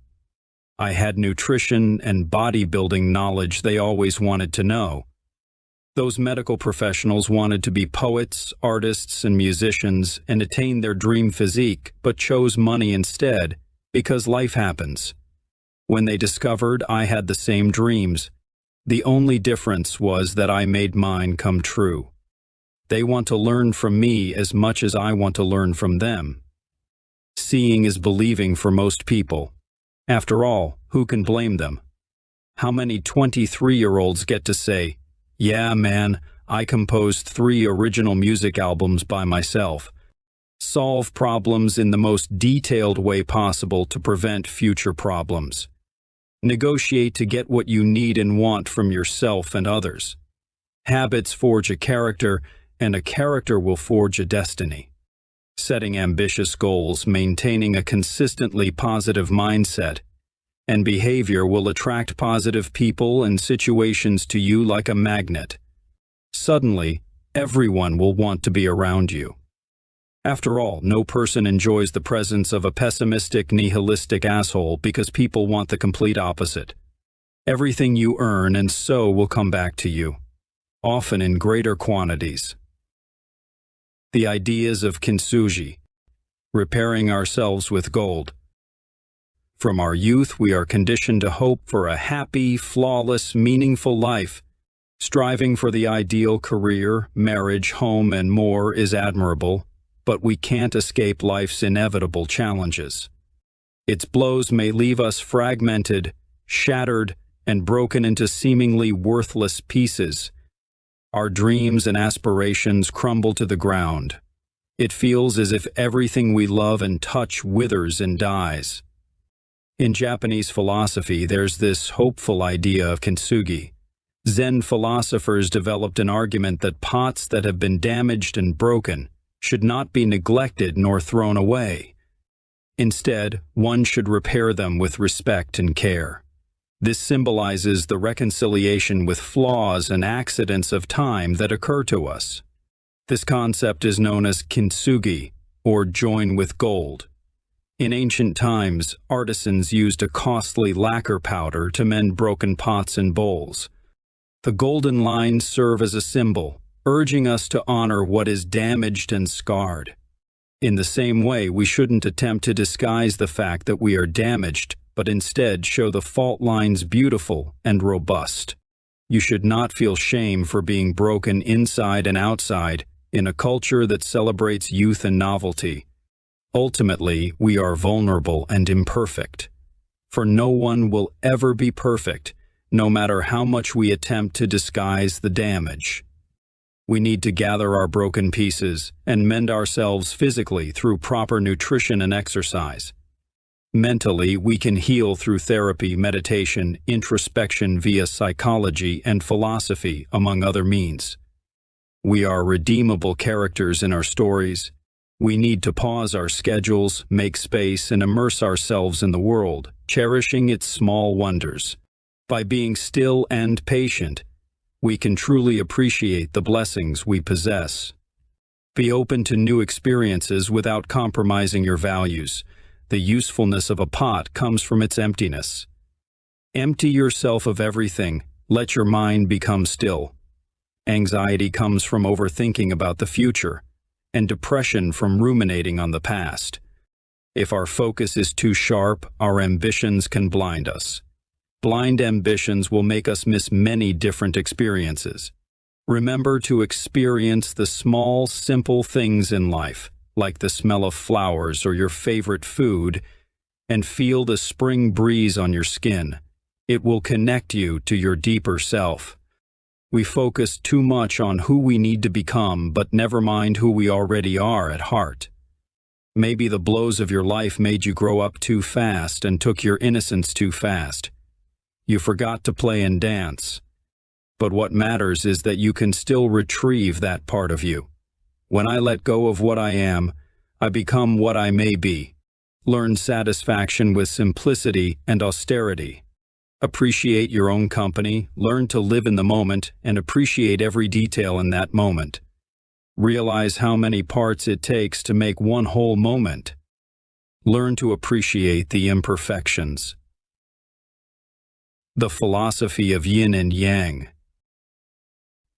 I had nutrition and bodybuilding knowledge they always wanted to know. Those medical professionals wanted to be poets, artists, and musicians and attain their dream physique, but chose money instead because life happens. When they discovered I had the same dreams, the only difference was that I made mine come true. They want to learn from me as much as I want to learn from them. Seeing is believing for most people. After all, who can blame them? How many 23-year-olds get to say, "Yeah, man, I composed 3 original music albums by myself." Solve problems in the most detailed way possible to prevent future problems. Negotiate to get what you need and want from yourself and others. Habits forge a character, and a character will forge a destiny. Setting ambitious goals, maintaining a consistently positive mindset, and behavior will attract positive people and situations to you like a magnet. Suddenly, everyone will want to be around you. After all, no person enjoys the presence of a pessimistic, nihilistic asshole because people want the complete opposite. Everything you earn and sow will come back to you, often in greater quantities. The ideas of kintsugi, repairing ourselves with gold. From our youth, we are conditioned to hope for a happy, flawless, meaningful life. Striving for the ideal career, marriage, home, and more is admirable, but we can't escape life's inevitable challenges. Its blows may leave us fragmented, shattered, and broken into seemingly worthless pieces. Our dreams and aspirations crumble to the ground. It feels as if everything we love and touch withers and dies. In Japanese philosophy, there's this hopeful idea of kintsugi. Zen philosophers developed an argument that pots that have been damaged and broken should not be neglected nor thrown away. Instead, one should repair them with respect and care. This symbolizes the reconciliation with flaws and accidents of time that occur to us. This concept is known as kintsugi, or join with gold. In ancient times, artisans used a costly lacquer powder to mend broken pots and bowls. The golden lines serve as a symbol, urging us to honor what is damaged and scarred. In the same way, we shouldn't attempt to disguise the fact that we are damaged, but instead show the fault lines beautiful and robust. You should not feel shame for being broken inside and outside in a culture that celebrates youth and novelty. Ultimately, we are vulnerable and imperfect. For no one will ever be perfect, no matter how much we attempt to disguise the damage. We need to gather our broken pieces and mend ourselves physically through proper nutrition and exercise. Mentally, we can heal through therapy, meditation, introspection via psychology and philosophy, among other means. We are redeemable characters in our stories. We need to pause our schedules, make space, and immerse ourselves in the world, cherishing its small wonders. By being still and patient, we can truly appreciate the blessings we possess. Be open to new experiences without compromising your values. The usefulness of a pot comes from its emptiness. Empty yourself of everything. Let your mind become still. Anxiety comes from overthinking about the future, and depression from ruminating on the past. If our focus is too sharp, our ambitions can blind us. Blind ambitions will make us miss many different experiences. Remember to experience the small, simple things in life, like the smell of flowers or your favorite food, and feel the spring breeze on your skin. It will connect you to your deeper self. We focus too much on who we need to become, but never mind who we already are at heart. Maybe the blows of your life made you grow up too fast and took your innocence too fast. You forgot to play and dance. But what matters is that you can still retrieve that part of you. When I let go of what I am, I become what I may be. Learn satisfaction with simplicity and austerity. Appreciate your own company, learn to live in the moment, and appreciate every detail in that moment. Realize how many parts it takes to make one whole moment. Learn to appreciate the imperfections. The philosophy of yin and yang.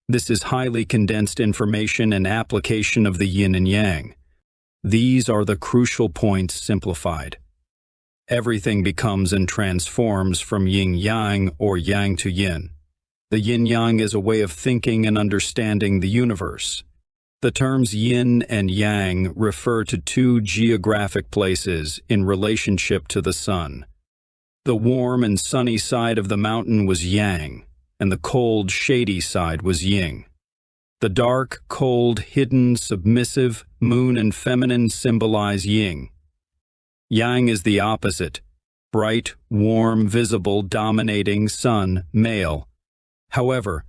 This is highly condensed information and application of the yin and yang. These are the crucial points simplified. Everything becomes and transforms from yin-yang or yang to yin. The yin-yang is a way of thinking and understanding the universe. The terms yin and yang refer to two geographic places in relationship to the sun. The warm and sunny side of the mountain was yang, and the cold, shady side was yin. The dark, cold, hidden, submissive, moon and feminine symbolize yin. Yang is the opposite, bright, warm, visible, dominating, sun, male. However,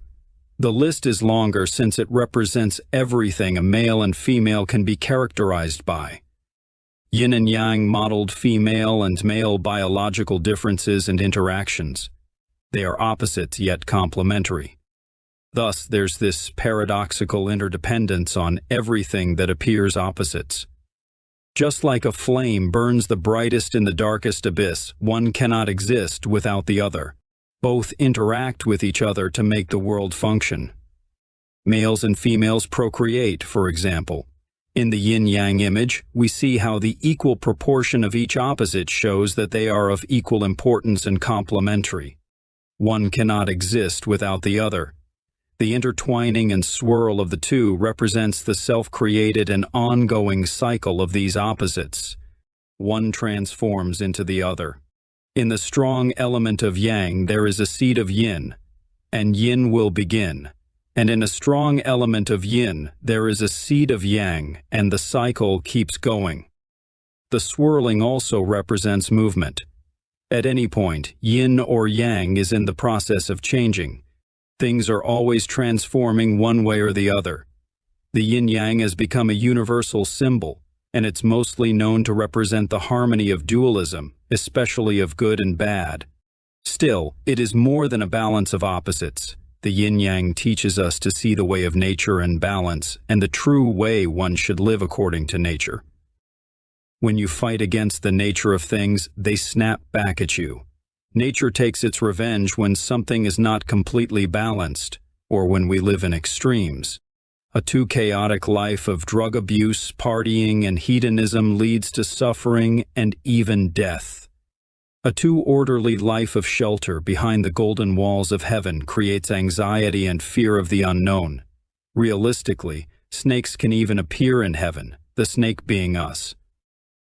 the list is longer since it represents everything a male and female can be characterized by. Yin and yang modeled female and male biological differences and interactions. They are opposites yet complementary. Thus, there's this paradoxical interdependence on everything that appears opposites. Just like a flame burns the brightest in the darkest abyss, one cannot exist without the other. Both interact with each other to make the world function. Males and females procreate, for example. In the yin-yang image, we see how the equal proportion of each opposite shows that they are of equal importance and complementary. One cannot exist without the other. The intertwining and swirl of the two represents the self-created and ongoing cycle of these opposites. One transforms into the other. In the strong element of yang, there is a seed of yin, and yin will begin, And in a strong element of yin, there is a seed of yang, and the cycle keeps going. The swirling also represents movement. At any point, yin or yang is in the process of changing. Things are always transforming one way or the other. The yin-yang has become a universal symbol, and it's mostly known to represent the harmony of dualism, especially of good and bad. Still, it is more than a balance of opposites. The yin-yang teaches us to see the way of nature and balance, and the true way one should live according to nature. When you fight against the nature of things, they snap back at you. Nature takes its revenge when something is not completely balanced, or when we live in extremes. A too chaotic life of drug abuse, partying, and hedonism leads to suffering and even death. A too orderly life of shelter behind the golden walls of heaven creates anxiety and fear of the unknown. Realistically, snakes can even appear in heaven, the snake being us.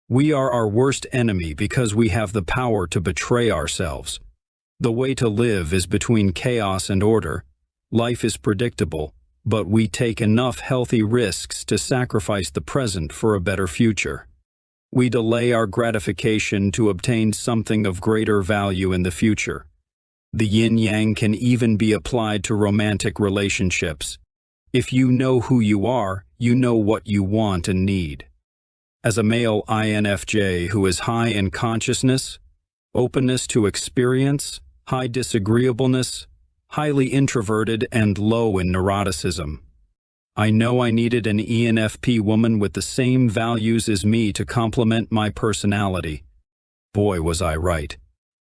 We are our worst enemy because we have the power to betray ourselves. The way to live is between chaos and order. Life is predictable, but we take enough healthy risks to sacrifice the present for a better future. We delay our gratification to obtain something of greater value in the future. The yin-yang can even be applied to romantic relationships. If you know who you are, you know what you want and need. As a male INFJ who is high in consciousness, openness to experience, high disagreeableness, highly introverted, and low in neuroticism, I know I needed an ENFP woman with the same values as me to complement my personality. Boy, was I right.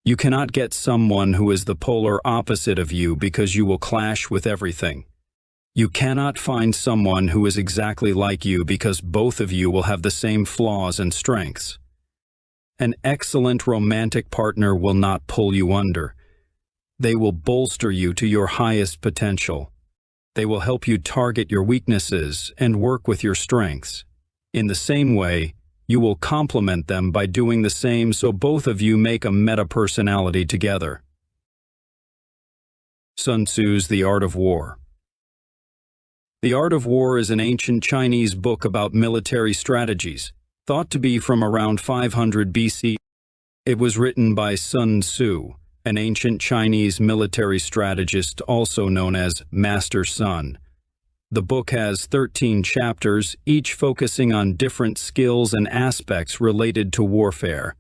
You cannot get someone who is the polar opposite of you because you will clash with everything. You cannot find someone who is exactly like you because both of you will have the same flaws and strengths. An excellent romantic partner will not pull you under. They will bolster you to your highest potential. They will help you target your weaknesses and work with your strengths. In the same way, you will complement them by doing the same, so both of you make a meta-personality together. Sun Tzu's The Art of War. The Art of War is an ancient Chinese book about military strategies, thought to be from around 500 BC. It was written by Sun Tzu, an ancient Chinese military strategist also known as Master Sun. The book has 13 chapters, each focusing on different skills and aspects related to warfare,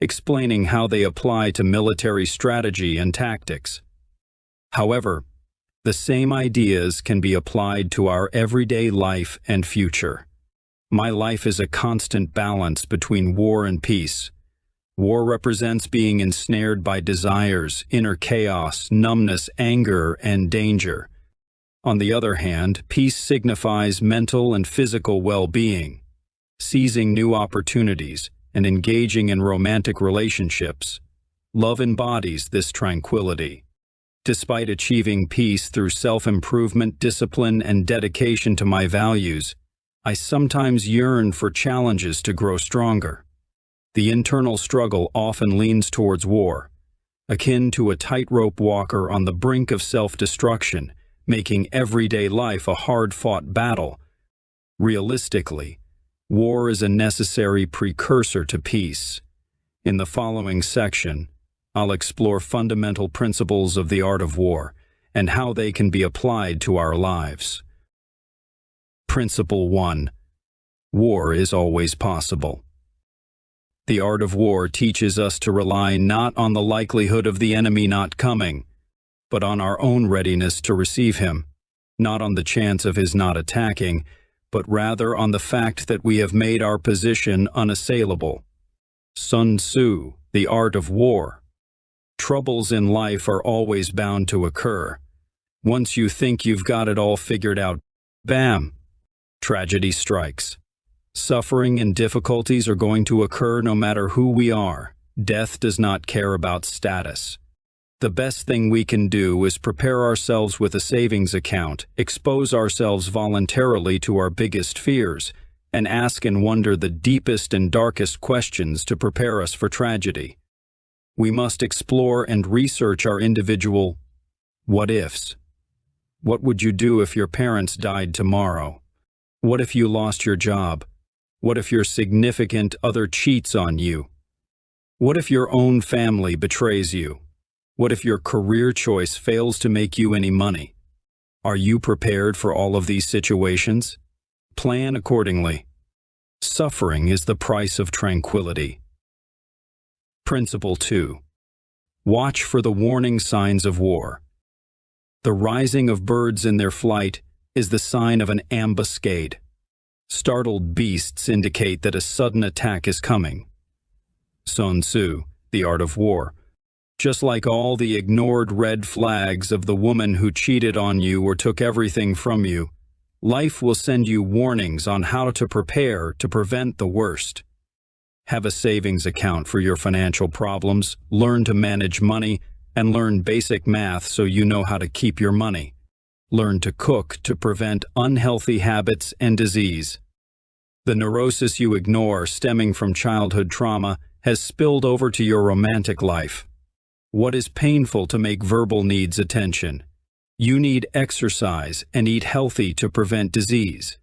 explaining how they apply to military strategy and tactics. However, the same ideas can be applied to our everyday life and future. My life is a constant balance between war and peace. War represents being ensnared by desires, inner chaos, numbness, anger, and danger. On the other hand, peace signifies mental and physical well-being. Seizing new opportunities and engaging in romantic relationships, love embodies this tranquility. Despite achieving peace through self-improvement, discipline, and dedication to my values, I sometimes yearn for challenges to grow stronger. The internal struggle often leans towards war, akin to a tightrope walker on the brink of self-destruction, making everyday life a hard-fought battle. Realistically, war is a necessary precursor to peace. In the following section, I'll explore fundamental principles of the art of war and how they can be applied to our lives. Principle 1. War is always possible. The art of war teaches us to rely not on the likelihood of the enemy not coming, but on our own readiness to receive him, not on the chance of his not attacking, but rather on the fact that we have made our position unassailable. Sun Tzu, The Art of War. Troubles in life are always bound to occur. Once you think you've got it all figured out, bam! Tragedy strikes. Suffering and difficulties are going to occur no matter who we are. Death does not care about status. The best thing we can do is prepare ourselves with a savings account, expose ourselves voluntarily to our biggest fears, and ask and wonder the deepest and darkest questions to prepare us for tragedy. We must explore and research our individual what-ifs. What would you do if your parents died tomorrow? What if you lost your job? What if your significant other cheats on you? What if your own family betrays you? What if your career choice fails to make you any money? Are you prepared for all of these situations? Plan accordingly. Suffering is the price of tranquility. Principle 2. Watch for the warning signs of war. The rising of birds in their flight is the sign of an ambuscade. Startled beasts indicate that a sudden attack is coming. Sun Tzu, The Art of War. Just like all the ignored red flags of the woman who cheated on you or took everything from you, life will send you warnings on how to prepare to prevent the worst. Have a savings account for your financial problems, learn to manage money, and learn basic math so you know how to keep your money. Learn to cook to prevent unhealthy habits and disease. The neurosis you ignore stemming from childhood trauma has spilled over to your romantic life. What is painful to make verbal needs attention? You need exercise and eat healthy to prevent disease.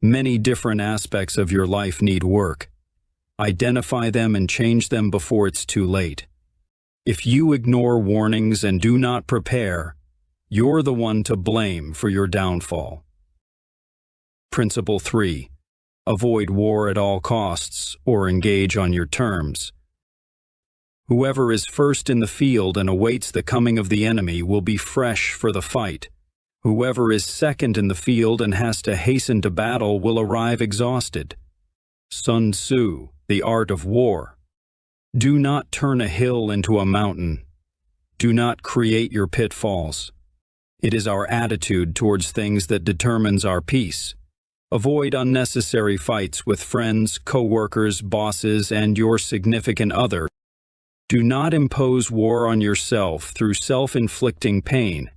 Many different aspects of your life need work. Identify them and change them before it's too late. If you ignore warnings and do not prepare, you're the one to blame for your downfall. Principle 3. Avoid war at all costs or engage on your terms. Whoever is first in the field and awaits the coming of the enemy will be fresh for the fight. Whoever is second in the field and has to hasten to battle will arrive exhausted. Sun Tzu, The Art of War. Do not turn a hill into a mountain. Do not create your pitfalls. It is our attitude towards things that determines our peace. Avoid unnecessary fights with friends, co-workers, bosses, and your significant other. Do not impose war on yourself through self-inflicting pain.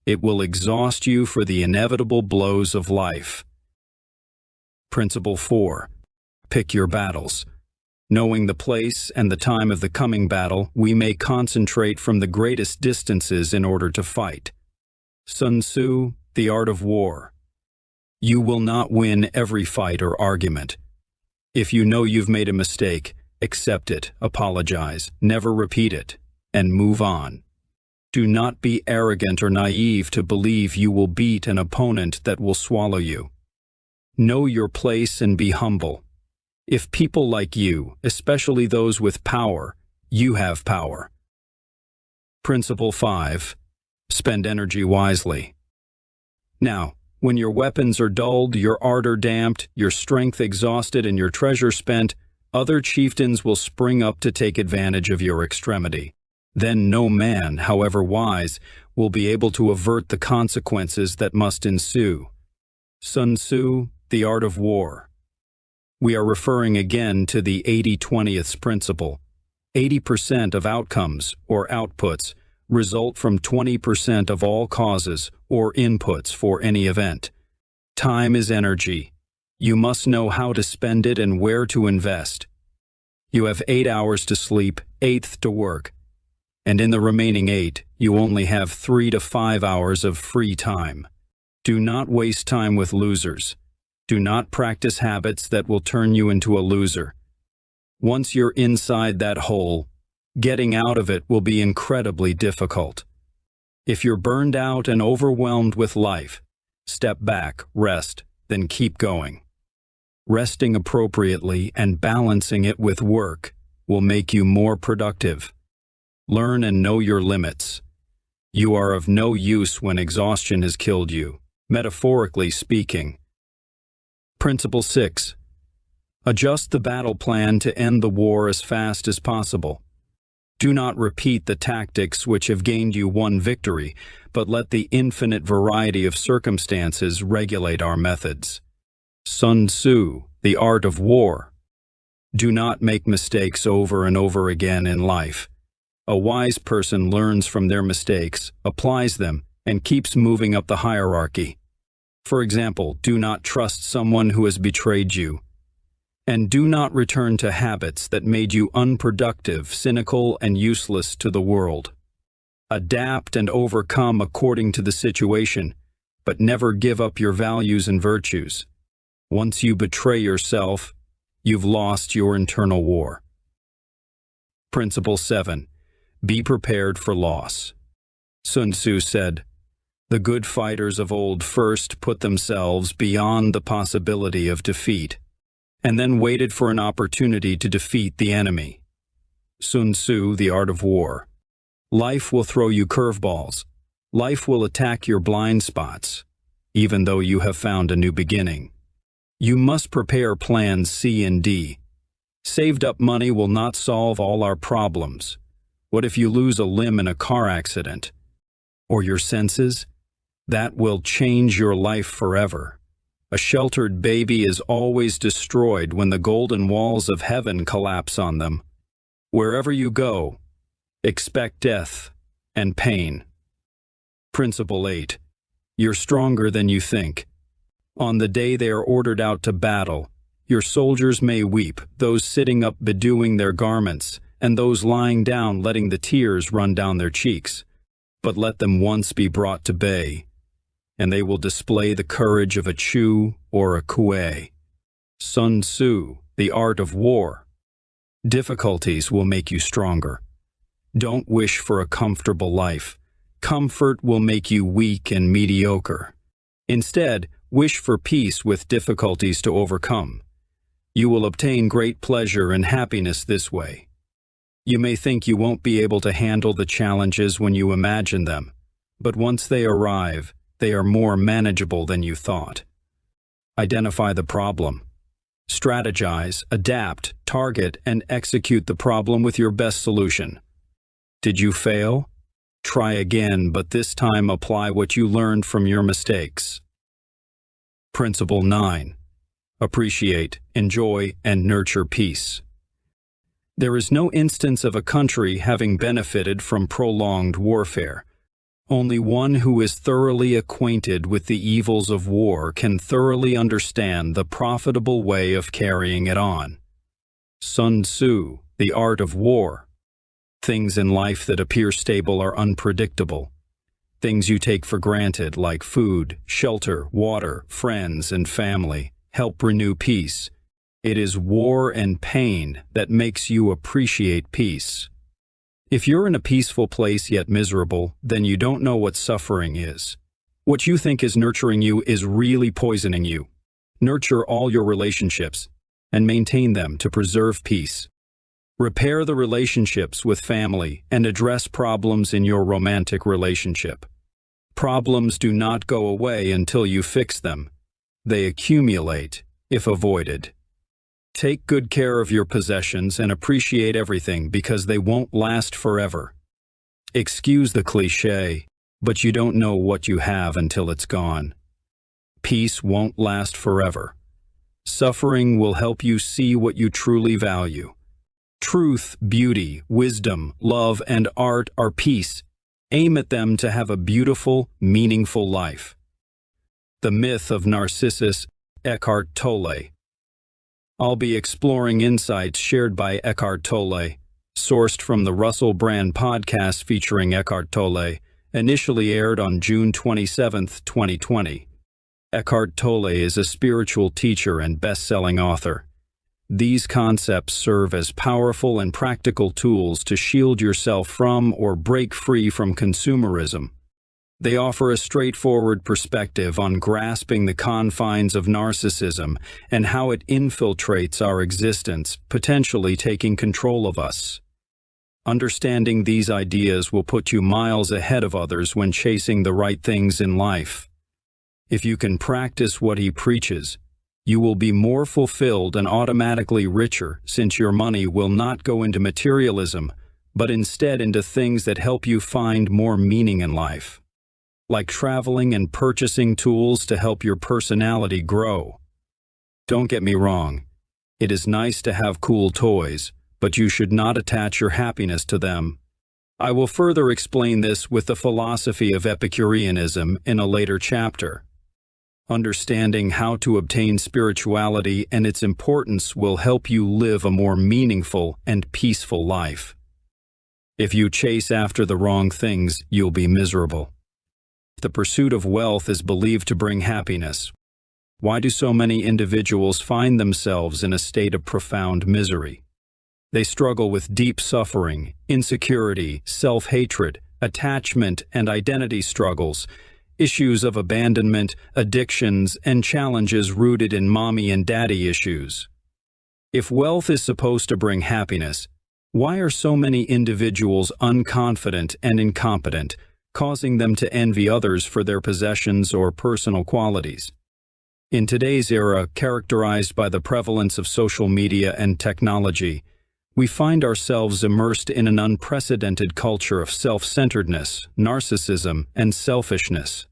It will exhaust you for the inevitable blows of life. Principle 4. Pick your battles. Knowing the place and the time of the coming battle, we may concentrate from the greatest distances in order to fight. Sun Tzu, The Art of War. You will not win every fight or argument. If you know you've made a mistake, accept it, apologize, never repeat it, and move on. Do not be arrogant or naive to believe you will beat an opponent that will swallow you. Know your place and be humble. If people like you, especially those with power, you have power. Principle 5. Spend energy wisely. Now, when your weapons are dulled, your ardor damped, your strength exhausted, and your treasure spent, other chieftains will spring up to take advantage of your extremity. Then no man, however wise, will be able to avert the consequences that must ensue. Sun Tzu, The Art of War. We are referring again to the 80-20th principle. 80% of outcomes, or outputs, result from 20% of all causes, or inputs for any event. Time is energy. You must know how to spend it and where to invest. You have 8 hours to sleep, 8 to work, and in the remaining 8, you only have 3 to 5 hours of free time. Do not waste time with losers. Do not practice habits that will turn you into a loser. Once you're inside that hole, getting out of it will be incredibly difficult. If you're burned out and overwhelmed with life, step back, rest, then keep going. Resting appropriately and balancing it with work will make you more productive. Learn and know your limits. You are of no use when exhaustion has killed you, metaphorically speaking. Principle 6. Adjust the battle plan to end the war as fast as possible. Do not repeat the tactics which have gained you one victory, but let the infinite variety of circumstances regulate our methods. Sun Tzu, The Art of War. Do not make mistakes over and over again in life. A wise person learns from their mistakes, applies them, and keeps moving up the hierarchy. For example, do not trust someone who has betrayed you. And do not return to habits that made you unproductive, cynical, and useless to the world. Adapt and overcome according to the situation, but never give up your values and virtues. Once you betray yourself, you've lost your internal war. Principle 7. Be prepared for loss. Sun Tzu said, "The good fighters of old first put themselves beyond the possibility of defeat, and then waited for an opportunity to defeat the enemy." Sun Tzu, The Art of War. Life will throw you curveballs. Life will attack your blind spots, even though you have found a new beginning. You must prepare plans C and D. Saved up money will not solve all our problems. What if you lose a limb in a car accident? Or your senses? That will change your life forever. A sheltered baby is always destroyed when the golden walls of heaven collapse on them. Wherever you go, expect death and pain. Principle 8. You're stronger than you think. On the day they are ordered out to battle, your soldiers may weep, those sitting up bedewing their garments, and those lying down letting the tears run down their cheeks. But let them once be brought to bay, and they will display the courage of a Chu or a Kue. Sun Tzu, The Art of War. Difficulties will make you stronger. Don't wish for a comfortable life. Comfort will make you weak and mediocre. Instead, wish for peace with difficulties to overcome. You will obtain great pleasure and happiness this way. You may think you won't be able to handle the challenges when you imagine them, but once they arrive, they are more manageable than you thought. Identify the problem. Strategize, adapt, target, and execute the problem with your best solution. Did you fail? Try again, but this time apply what you learned from your mistakes. Principle 9. Appreciate, enjoy, and nurture peace. There is no instance of a country having benefited from prolonged warfare. Only one who is thoroughly acquainted with the evils of war can thoroughly understand the profitable way of carrying it on. Sun Tzu, The Art of War. Things in life that appear stable are unpredictable. Things you take for granted, like food, shelter, water, friends, and family, help renew peace. It is war and pain that makes you appreciate peace. If you're in a peaceful place yet miserable, then you don't know what suffering is. What you think is nurturing you is really poisoning you. Nurture all your relationships and maintain them to preserve peace. Repair the relationships with family and address problems in your romantic relationship. Problems do not go away until you fix them. They accumulate if avoided. Take good care of your possessions and appreciate everything because they won't last forever. Excuse the cliché, but you don't know what you have until it's gone. Peace won't last forever. Suffering will help you see what you truly value. Truth, beauty, wisdom, love, and art are peace. Aim at them to have a beautiful, meaningful life. The Myth of Narcissus, Eckhart Tolle. I'll be exploring insights shared by Eckhart Tolle, sourced from the Russell Brand podcast featuring Eckhart Tolle, initially aired on June 27, 2020. Eckhart Tolle is a spiritual teacher and best-selling author. These concepts serve as powerful and practical tools to shield yourself from or break free from consumerism. They offer a straightforward perspective on grasping the confines of narcissism and how it infiltrates our existence, potentially taking control of us. Understanding these ideas will put you miles ahead of others when chasing the right things in life. If you can practice what he preaches, you will be more fulfilled and automatically richer, since your money will not go into materialism, but instead into things that help you find more meaning in life, like traveling and purchasing tools to help your personality grow. Don't get me wrong, it is nice to have cool toys, but you should not attach your happiness to them. I will further explain this with the philosophy of Epicureanism in a later chapter. Understanding how to obtain spirituality and its importance will help you live a more meaningful and peaceful life. If you chase after the wrong things, you'll be miserable. The pursuit of wealth is believed to bring happiness. Why do so many individuals find themselves in a state of profound misery? They struggle with deep suffering, insecurity, self-hatred, attachment and identity struggles, issues of abandonment, addictions, and challenges rooted in mommy and daddy issues. If wealth is supposed to bring happiness, why are so many individuals unconfident and incompetent, causing them to envy others for their possessions or personal qualities? In today's era, characterized by the prevalence of social media and technology, we find ourselves immersed in an unprecedented culture of self-centeredness, narcissism, and selfishness.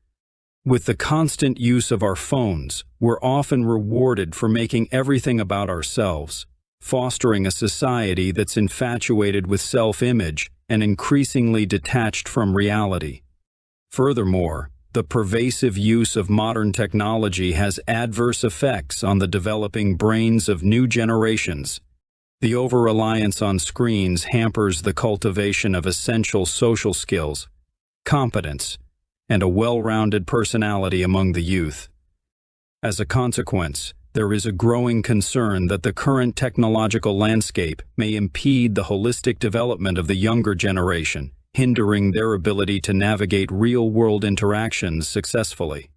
With the constant use of our phones, we're often rewarded for making everything about ourselves, fostering a society that's infatuated with self-image and increasingly detached from reality. Furthermore, the pervasive use of modern technology has adverse effects on the developing brains of new generations. The over-reliance on screens hampers the cultivation of essential social skills, competence, and a well-rounded personality among the youth. As a consequence, there is a growing concern that the current technological landscape may impede the holistic development of the younger generation, hindering their ability to navigate real-world interactions successfully.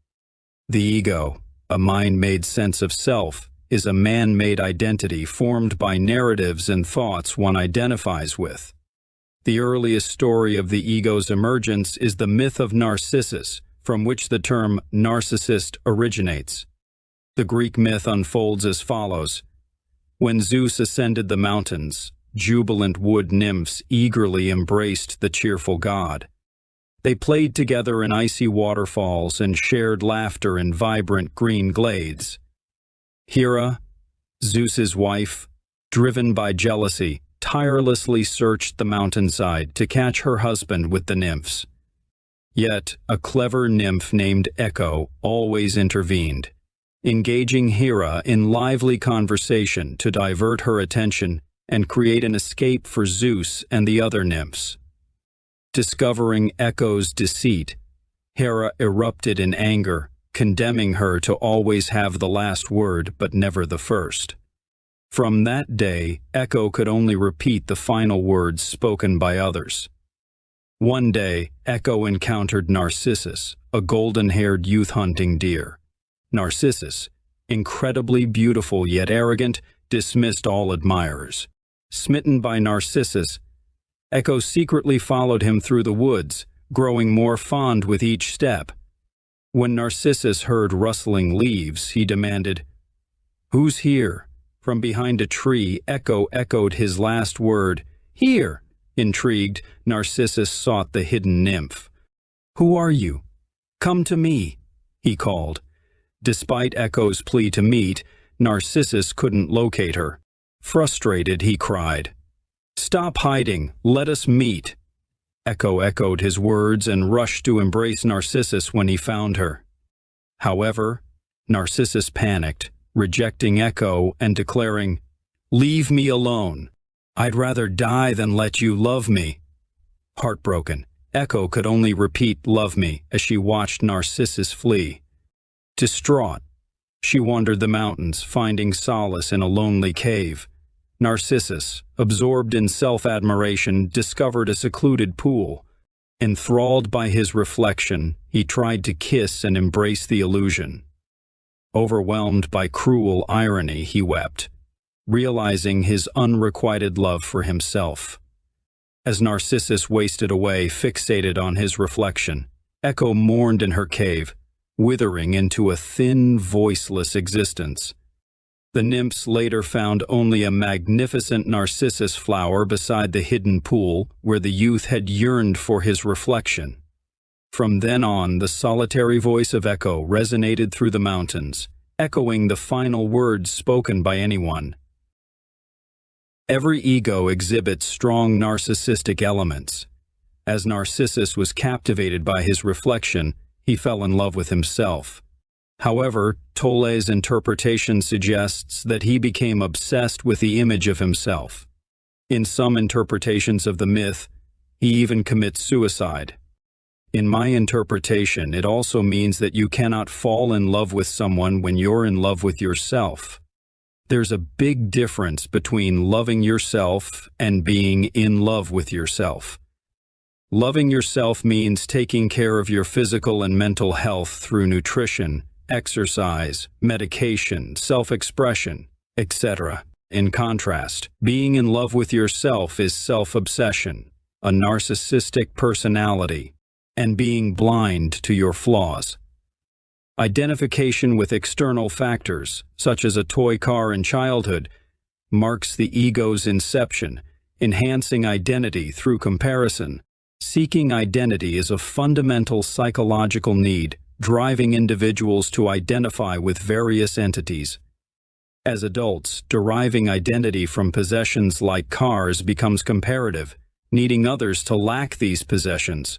The ego, a mind-made sense of self, is a man-made identity formed by narratives and thoughts one identifies with. The earliest story of the ego's emergence is the myth of Narcissus, from which the term narcissist originates. The Greek myth unfolds as follows. When Zeus ascended the mountains, jubilant wood nymphs eagerly embraced the cheerful god. They played together in icy waterfalls and shared laughter in vibrant green glades. Hera, Zeus's wife, driven by jealousy, tirelessly searched the mountainside to catch her husband with the nymphs. Yet, a clever nymph named Echo always intervened, engaging Hera in lively conversation to divert her attention and create an escape for Zeus and the other nymphs. Discovering Echo's deceit, Hera erupted in anger, condemning her to always have the last word but never the first. From that day, Echo could only repeat the final words spoken by others. One day, Echo encountered Narcissus, a golden-haired youth-hunting deer. Narcissus, incredibly beautiful yet arrogant, dismissed all admirers. Smitten by Narcissus, Echo secretly followed him through the woods, growing more fond with each step. When Narcissus heard rustling leaves, he demanded, "Who's here?" From behind a tree, Echo echoed his last word, "Here." Intrigued, Narcissus sought the hidden nymph. "Who are you? Come to me," he called. Despite Echo's plea to meet, Narcissus couldn't locate her. Frustrated, he cried, "Stop hiding, let us meet." Echo echoed his words and rushed to embrace Narcissus when he found her. However, Narcissus panicked, rejecting Echo and declaring, "Leave me alone. I'd rather die than let you love me." Heartbroken, Echo could only repeat "love me" as she watched Narcissus flee. Distraught, she wandered the mountains, finding solace in a lonely cave. Narcissus, absorbed in self-admiration, discovered a secluded pool. Enthralled by his reflection, he tried to kiss and embrace the illusion. Overwhelmed by cruel irony, he wept, realizing his unrequited love for himself. As Narcissus wasted away, fixated on his reflection, Echo mourned in her cave, withering into a thin, voiceless existence. The nymphs later found only a magnificent narcissus flower beside the hidden pool where the youth had yearned for his reflection. From then on, the solitary voice of Echo resonated through the mountains, echoing the final words spoken by anyone. Every ego exhibits strong narcissistic elements. As Narcissus was captivated by his reflection, he fell in love with himself. However, Tolle's interpretation suggests that he became obsessed with the image of himself. In some interpretations of the myth, He even commits suicide. In my interpretation, it also means that you cannot fall in love with someone when you're in love with yourself. There's a big difference between loving yourself and being in love with yourself. Loving yourself means taking care of your physical and mental health through nutrition, exercise, medication, self-expression, etc. In contrast, being in love with yourself is self-obsession, a narcissistic personality, and being blind to your flaws. Identification with external factors, such as a toy car in childhood, marks the ego's inception, enhancing identity through comparison. Seeking identity is a fundamental psychological need, driving individuals to identify with various entities. As adults, deriving identity from possessions like cars becomes comparative, needing others to lack these possessions.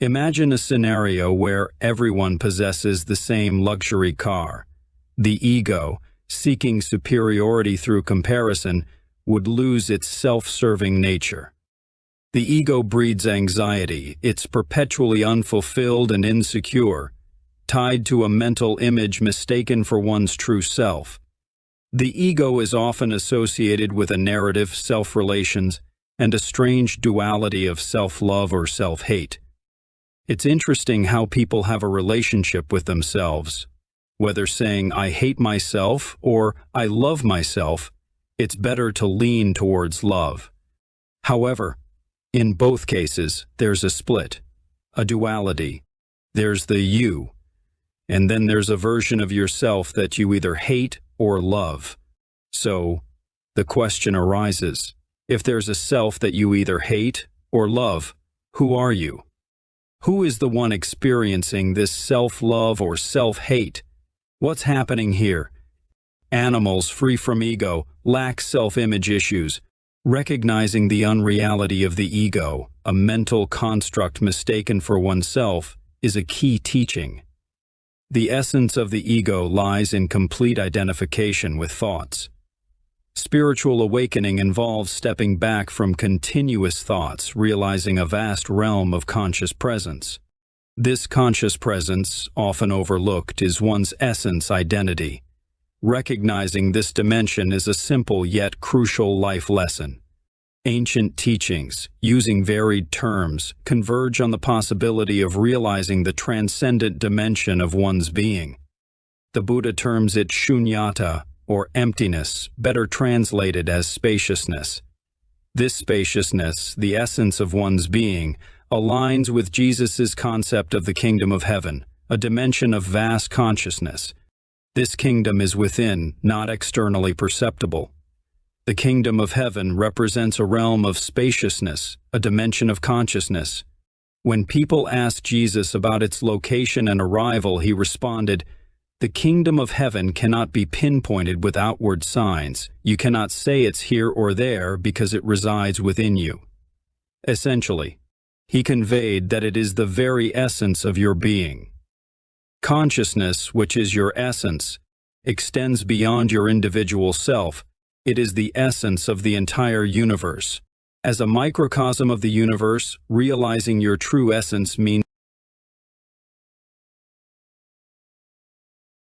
Imagine a scenario where everyone possesses the same luxury car. The ego, seeking superiority through comparison, would lose its self-serving nature. The ego breeds anxiety. It's perpetually unfulfilled and insecure, tied to a mental image mistaken for one's true self. The ego is often associated with a narrative, self-relations, and a strange duality of self-love or self-hate. It's interesting how people have a relationship with themselves. Whether saying, "I hate myself" or "I love myself," it's better to lean towards love. However, in both cases, there's a split, a duality. There's the you, and then there's a version of yourself that you either hate or love. So, the question arises, if there's a self that you either hate or love, who are you? Who is the one experiencing this self-love or self-hate? What's happening here? Animals free from ego lack self-image issues. Recognizing the unreality of the ego, a mental construct mistaken for oneself, is a key teaching. The essence of the ego lies in complete identification with thoughts. Spiritual awakening involves stepping back from continuous thoughts, realizing a vast realm of conscious presence. This conscious presence, often overlooked, is one's essence identity. Recognizing this dimension is a simple yet crucial life lesson. Ancient teachings, using varied terms, converge on the possibility of realizing the transcendent dimension of one's being. The Buddha terms it shunyata, or emptiness, better translated as spaciousness. This spaciousness, the essence of one's being, aligns with Jesus' concept of the kingdom of heaven, a dimension of vast consciousness. This kingdom is within, not externally perceptible. The kingdom of heaven represents a realm of spaciousness, a dimension of consciousness. When people asked Jesus about its location and arrival, he responded, "The kingdom of heaven cannot be pinpointed with outward signs. You cannot say it's here or there because it resides within you." Essentially, he conveyed that it is the very essence of your being. Consciousness, which is your essence, extends beyond your individual self. It is the essence of the entire universe. As a microcosm of the universe, realizing your true essence means